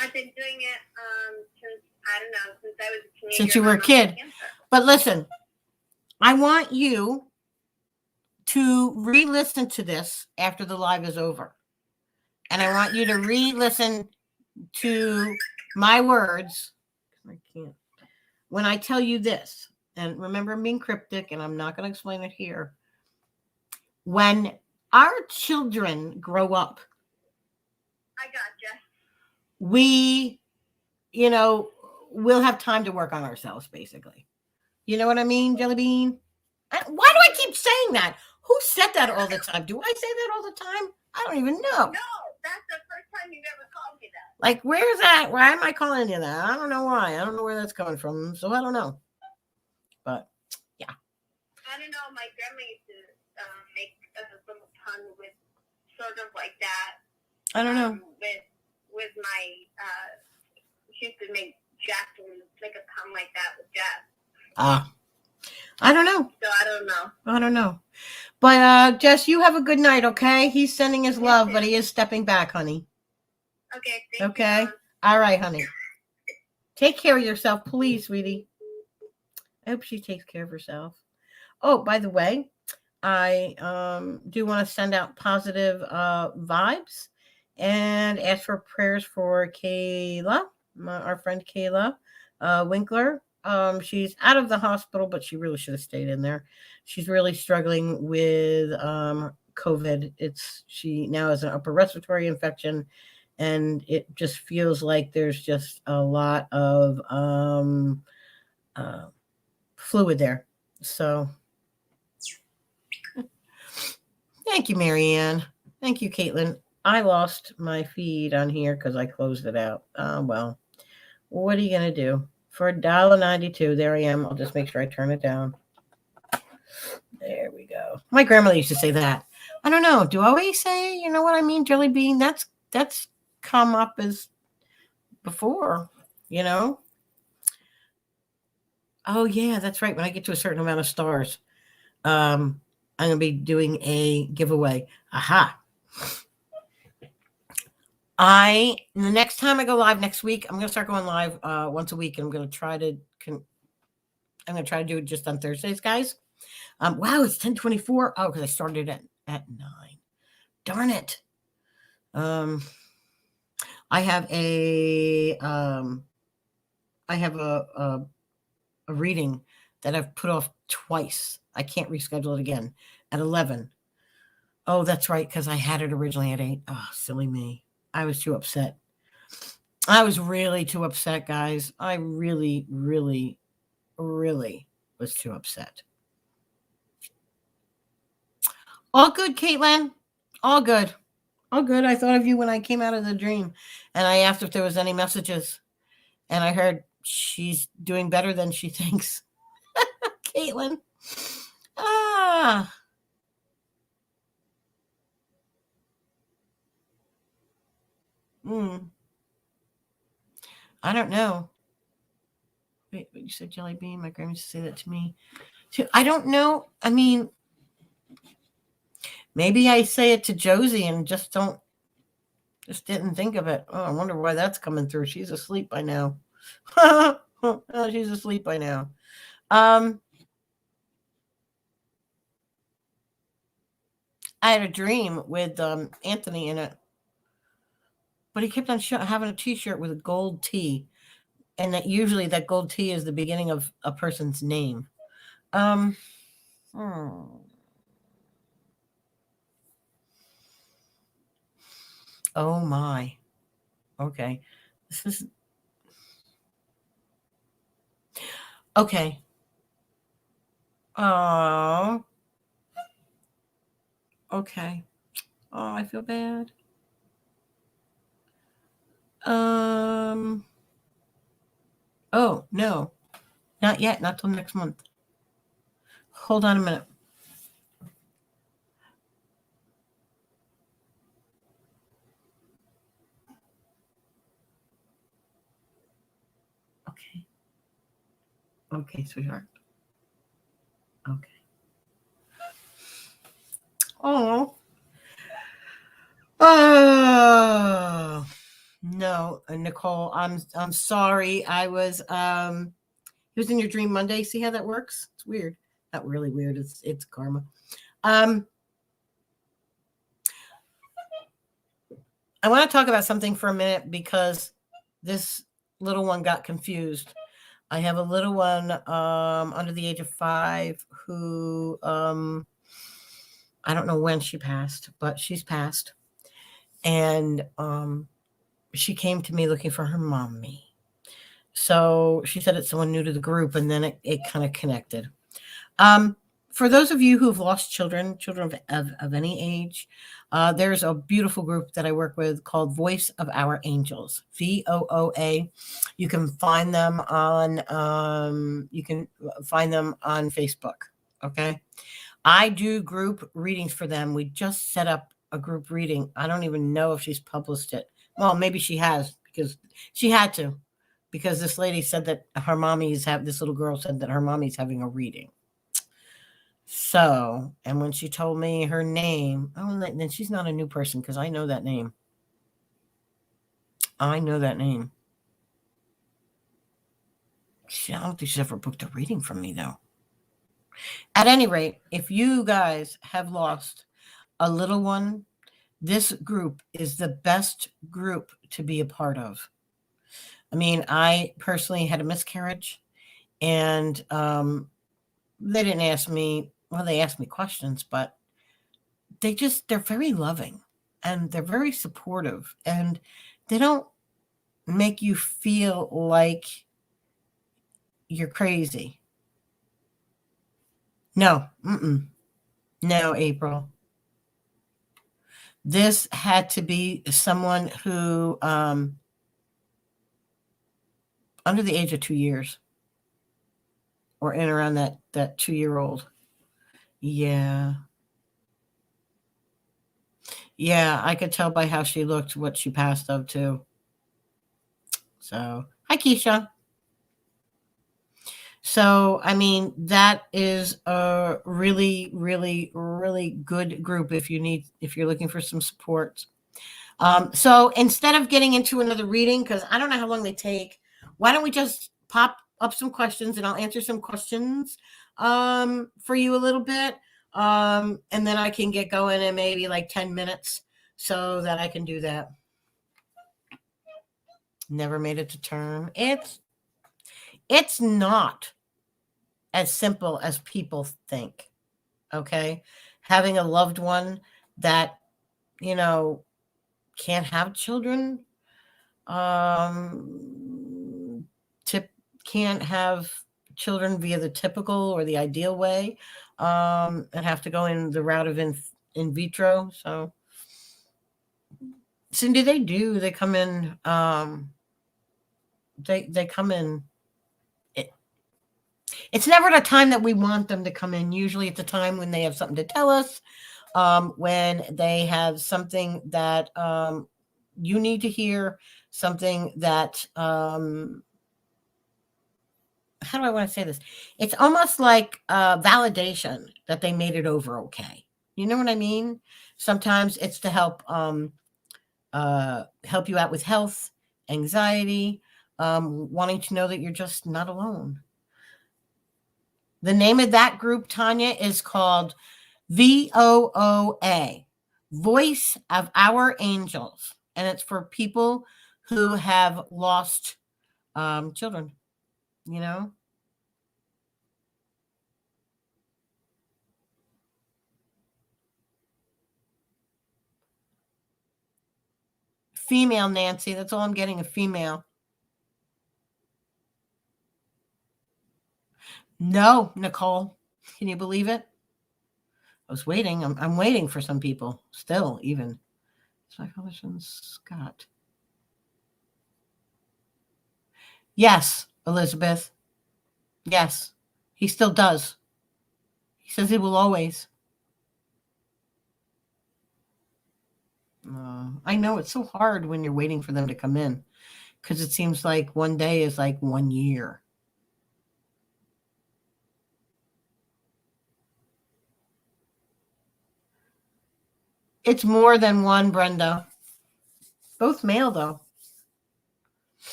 I've been doing it since I was a teenager. Since you were a kid. But listen, I want you to re-listen to this after the live is over. And I want you to re-listen to my words. I can't. When I tell you this, and remember, I'm being cryptic, and I'm not going to explain it here. When our children grow up, I gotcha. we, we'll have time to work on ourselves, basically. You know what I mean, Jelly Bean? Why do I keep saying that? Who said that all the time? Do I say that all the time? I don't even know. No, that's the first time you've ever called me that. Like, where's that? Why am I calling you that? I don't know why. I don't know where that's coming from. So I don't know. But, yeah. I don't know. My grandma used to make a little pun with sort of like that. I don't know. With my, she used to make Jackson make a pun like that with Jeff. I don't know. So I don't know. But Jess, you have a good night, okay? He's sending his love, but he is stepping back, honey. Okay. Okay. You, all right, honey. Take care of yourself, please, sweetie. I hope she takes care of herself. Oh, by the way, I do want to send out positive vibes and ask for prayers for Kayla, our friend Kayla Winkler. She's out of the hospital, but she really should have stayed in there. She's really struggling with COVID. She now has an upper respiratory infection, and it just feels like there's just a lot of fluid there. So thank you, Marianne. Thank you, Caitlin. I lost my feed on here because I closed it out. Well, what are you going to do? For $1.92, there I am. I'll just make sure I turn it down. There we go. My grandmother used to say that. I don't know. Do I always say, you know what I mean, Jelly Bean? That's come up as before, you know? Oh, yeah, that's right. When I get to a certain amount of stars, I'm going to be doing a giveaway. Aha. The next time I go live next week, I'm going to start going live once a week, and I'm going to try to do it just on Thursdays, guys. Wow, it's 10:24. Oh, because I started at 9. Darn it. I have a reading that I've put off twice. I can't reschedule it again at 11. Oh, that's right, because I had it originally at 8. Oh, silly me. I was too upset. I was really too upset, guys. I really, really, really was too upset. All good, Caitlin. All good. All good. I thought of you when I came out of the dream, and I asked if there was any messages, and I heard she's doing better than she thinks. Caitlin. I don't know. Wait, you said Jelly Bean? My grandma used to say that to me. I don't know. I mean, maybe I say it to Josie and just didn't think of it. Oh, I wonder why that's coming through. She's asleep by now. Oh, she's asleep by now. I had a dream with Anthony in it, but he kept on having a T-shirt with a gold T, and that usually that gold T is the beginning of a person's name. Oh my. Okay. This is okay. Oh. Okay. Oh, I feel bad. Oh, no. Not yet. Not till next month. Hold on a minute. Okay. Okay, sweetheart. Okay. Oh. Oh. No, Nicole, I'm sorry. I was it was in your dream Monday. See how that works? It's weird. Not really weird. It's karma. I want to talk about something for a minute because this little one got confused. I have a little one under the age of 5 who I don't know when she passed, but she's passed. And she came to me looking for her mommy. So she said it's someone new to the group, and then it kind of connected. For those of you who've lost children of any age, there's a beautiful group that I work with called Voice of Our Angels, VOA. You can find them on Facebook. Okay, I do group readings for them. We just set up a group reading. I don't even know if she's published it. Well, maybe she has, because she had to, because this lady said that this little girl said that her mommy's having a reading. So, and when she told me her name, then she's not a new person, because I know that name. I don't think she's ever booked a reading from me, though. At any rate, if you guys have lost a little one, this group is the best group to be a part of. I mean, I personally had a miscarriage, and they didn't ask me, well, they asked me questions, but they're very loving, and they're very supportive, and they don't make you feel like you're crazy. No, no, April. This had to be someone who, under the age of 2 years, or in around that 2-year-old. Yeah. Yeah, I could tell by how she looked what she passed of too. So, hi, Keisha. So, I mean, that is a really, really, really good group if you're looking for some support. So instead of getting into another reading, because I don't know how long they take, why don't we just pop up some questions, and I'll answer some questions for you a little bit. And then I can get going in maybe like 10 minutes so that I can do that. Never made it to term. It's not as simple as people think. Okay. Having a loved one that, can't have children, can't have children via the typical or the ideal way, and have to go in the route of in vitro. So, Cindy, they come in, they come in. It's never the time that we want them to come in. Usually it's a time when they have something to tell us, when they have something that you need to hear, something that, how do I want to say this? It's almost like validation that they made it over okay. You know what I mean? Sometimes it's to help you out with health, anxiety, wanting to know that you're just not alone. The name of that group, Tanya, is called VOA, Voice of Our Angels. And it's for people who have lost children, Female, Nancy. That's all I'm getting, a female. No, Nicole. Can you believe it? I was waiting. I'm waiting for some people still, even. Scott. Yes, Elizabeth. Yes, he still does. He says he will always. I know it's so hard when you're waiting for them to come in, because it seems like one day is like 1 year. It's more than one, Brenda. Both male, though.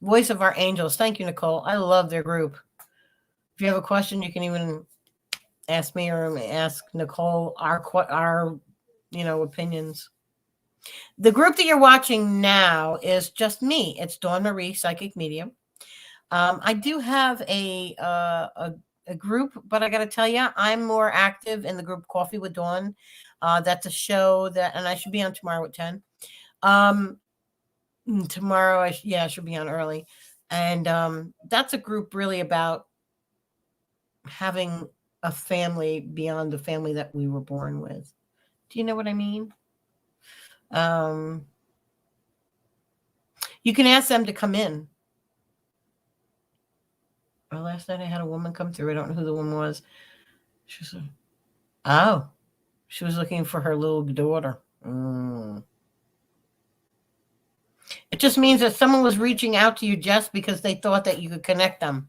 Voice of Our Angels. Thank you, Nicole. I love their group. If you have a question, you can even ask me or ask Nicole our opinions. The group that you're watching now is just me. It's Dawn Marie, Psychic Medium. I do have a group, but I got to tell you, I'm more active in the group Coffee with Dawn. That's a show that, and I should be on tomorrow at 10. Tomorrow, I should be on early. And that's a group really about having a family beyond the family that we were born with. Do you know what I mean? You can ask them to come in. Well, last night I had a woman come through. I don't know who the woman was. She was she was looking for her little daughter. It just means that someone was reaching out to you just because they thought that you could connect them.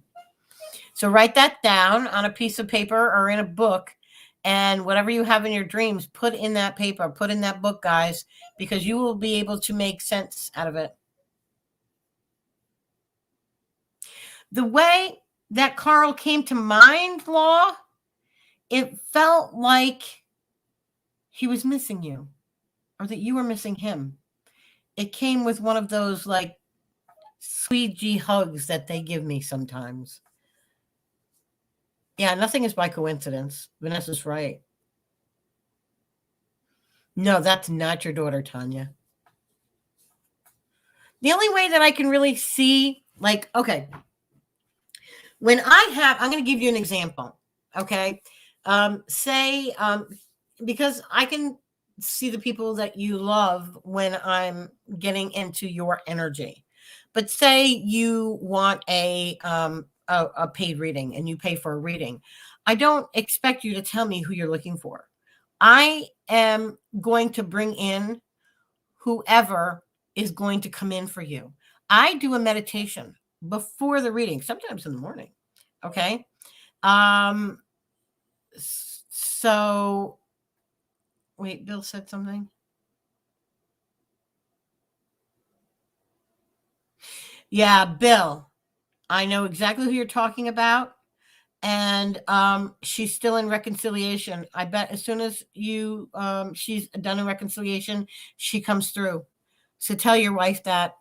So write that down on a piece of paper or in a book, and whatever you have in your dreams, put in that paper, put in that book, guys, because you will be able to make sense out of it. The way that Carl came to mind, Law, it felt like he was missing you or that you were missing him. It came with one of those like sweet G hugs that they give me sometimes. Yeah, nothing is by coincidence. Vanessa's right. No, that's not your daughter, Tanya. The only way that I can really see, like, okay, when I'm going to give you an example. Okay. Say, because I can see the people that you love when I'm getting into your energy. But say you want a paid reading and you pay for a reading. I don't expect you to tell me who you're looking for. I am going to bring in whoever is going to come in for you. I do a meditation before the reading, sometimes in the morning. Okay. So wait, Bill said something. Yeah, Bill, I know exactly who you're talking about. And she's still in reconciliation. I bet as soon as she's done a reconciliation, she comes through. So tell your wife that.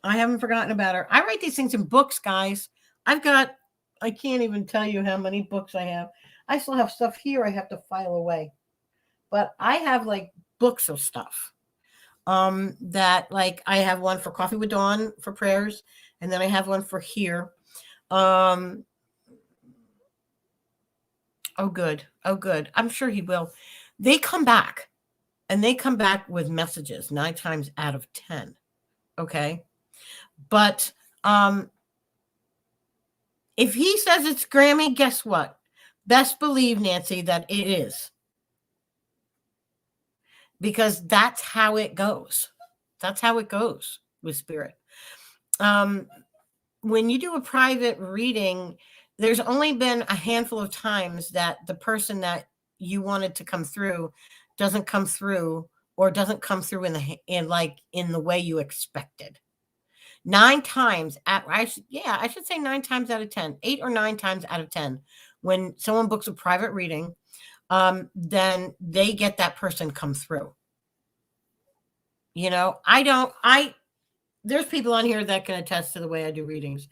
I haven't forgotten about her. I write these things in books, guys. I can't even tell you how many books I have. I still have stuff here I have to file away. But I have like books of stuff. That like I have one for Coffee with Dawn for prayers, and then I have one for here. Oh, good. I'm sure he will. They come back, and they come back with messages 9 times out of 10. Okay. But if he says it's Grammy, guess what? Best believe, Nancy, that it is. Because that's how it goes. That's how it goes with spirit. When you do a private reading, there's only been a handful of times that the person that you wanted to come through doesn't come through, or doesn't come through in the way you expected. 9 times I should say 9 times out of 10, 8 or 9 times out of 10, when someone books a private reading, then they get that person come through. There's people on here that can attest to the way I do readings.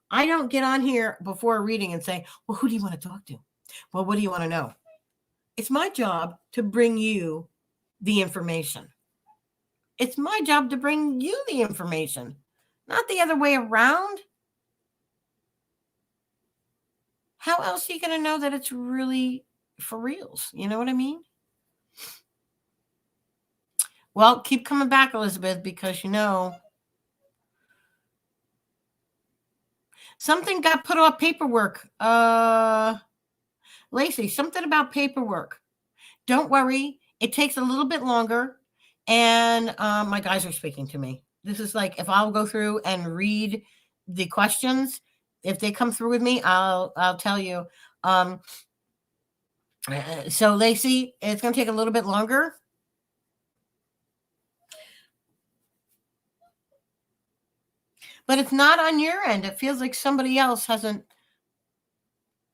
I don't get on here before a reading and say, well, who do you want to talk to? Well, what do you want to know? It's my job to bring you the information. It's my job to bring you the information, not the other way around. How else are you going to know that it's really for reals? You know what I mean? Well, keep coming back, Elizabeth, because something got put off paperwork. Lacey, something about paperwork. Don't worry. It takes a little bit longer. And my guys are speaking to me. This is like, if I'll go through and read the questions, if they come through with me, I'll tell you. So Lacey, it's going to take a little bit longer. But it's not on your end. It feels like somebody else hasn't,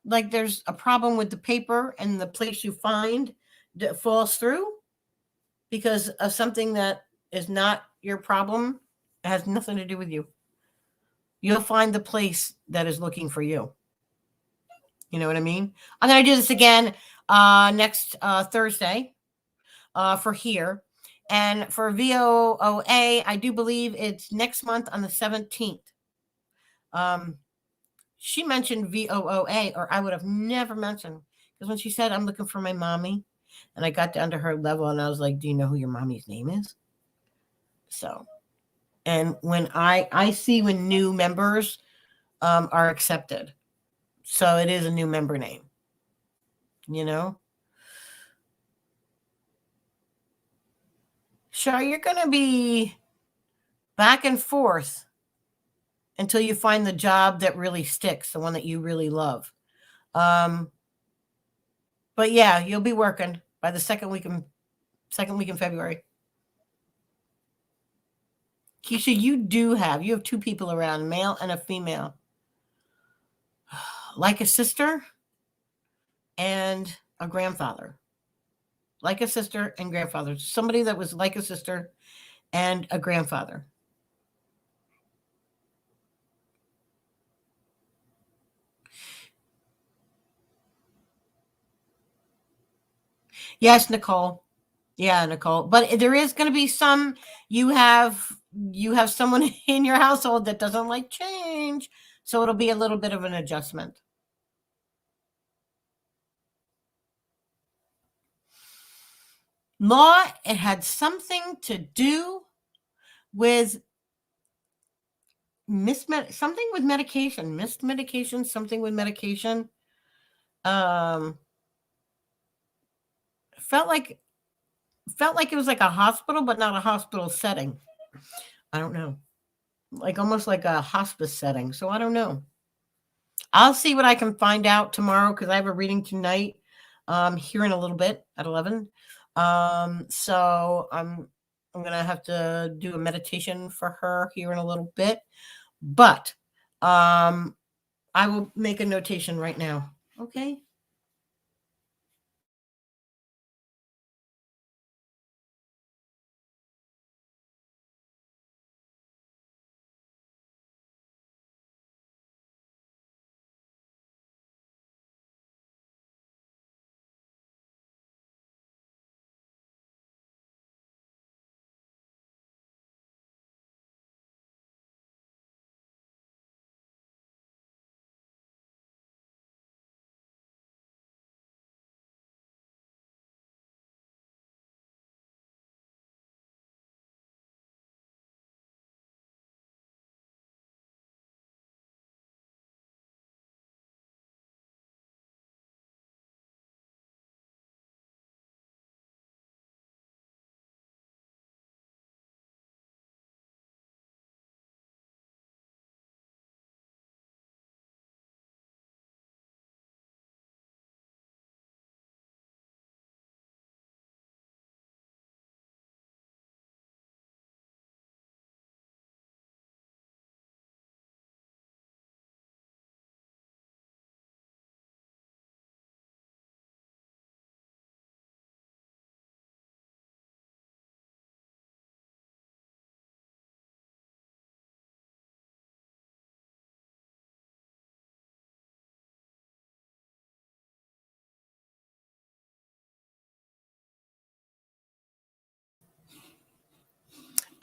like there's a problem with the paper and the place you find that falls through because of something that is not your problem. It has nothing to do with you. you'll find the place that is looking for you. You know what I mean? I'm going to do this again next Thursday for here. And for VOOA, I do believe it's next month on the 17th. She mentioned VOOA, or I would have never mentioned, because when she said, I'm looking for my mommy, and I got down to her level and I was like, do you know who your mommy's name is? So, and when I see when new members are accepted. So it is a new member name, you know? Sure, you're going to be back and forth until you find the job that really sticks, the one that you really love. But yeah, you'll be working by the second week in February. Keisha, you have 2 people around, male and a female. Like a sister and a grandfather. Like a sister and grandfather. Somebody that was like a sister and a grandfather. Yes, Nicole. Yeah, Nicole. But there is going to be some, you have someone in your household that doesn't like change. So it'll be a little bit of an adjustment. Law, it had something to do with something with medication. Missed medication, something with medication. Felt like it was like a hospital, but not a hospital setting. I don't know. Like almost like a hospice setting. So I don't know. I'll see what I can find out tomorrow because I have a reading tonight here in a little bit at 11. So I'm going to have to do a meditation for her here in a little bit. But I will make a notation right now. Okay.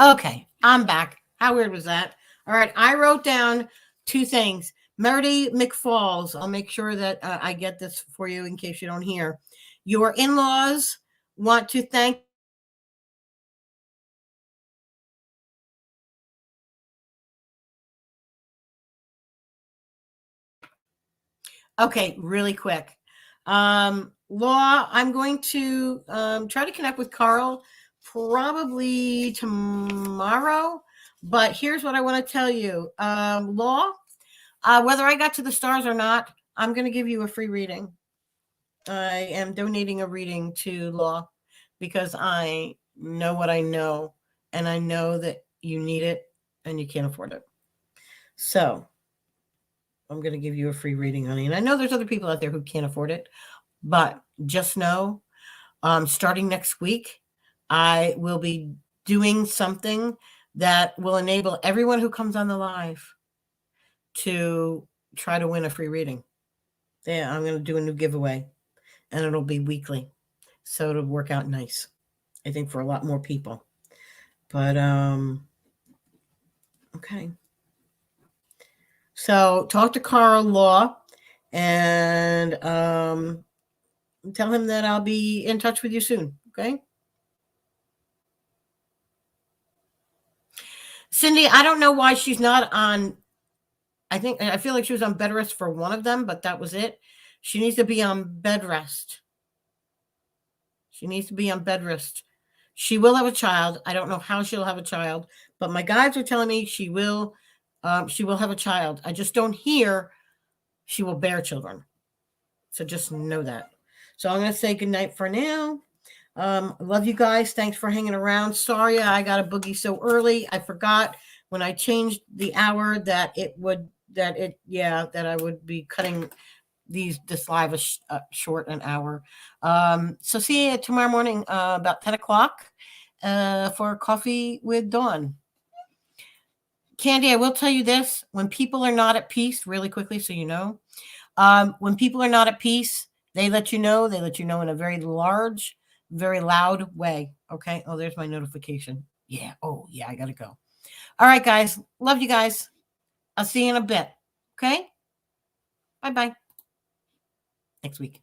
Okay, I'm back. How weird was that? All right, I wrote down 2 things. Meredy McFalls. I'll make sure that I get this for you in case you don't hear. Your in-laws want to thank. Okay, really quick. Law, I'm going to try to connect with Carl probably tomorrow. But here's what I want to tell you. Law, whether I got to the stars or not, I'm going to give you a free reading. I am donating a reading to Law because I know what I know, and I know that you need it and you can't afford it. So I'm going to give you a free reading, honey. And I know there's other people out there who can't afford it, but just know, starting next week, I will be doing something that will enable everyone who comes on the live to try to win a free reading. Yeah, I'm going to do a new giveaway, and it'll be weekly. So it'll work out nice, I think, for a lot more people. But, okay. So talk to Carl Law and tell him that I'll be in touch with you soon. Okay. Cindy, I don't know why she's not on. I feel like she was on bed rest for one of them, but that was it. She needs to be on bed rest. She needs to be on bed rest. She will have a child. I don't know how she'll have a child, but my guides are telling me she will have a child. I just don't hear she will bear children. So just know that. So I'm going to say goodnight for now. Love you guys. Thanks for hanging around. Sorry I got a boogie so early. I forgot when I changed the hour that I would be cutting this live short an hour. So see you tomorrow morning about 10 o'clock for Coffee with Dawn. Candy, I will tell you this. When people are not at peace, really quickly, so you know, when people are not at peace, they let you know in a very large, very loud way. Okay. Oh, there's my notification. Yeah. Oh, yeah. I got to go. All right, guys. Love you guys. I'll see you in a bit. Okay. Bye-bye. Next week.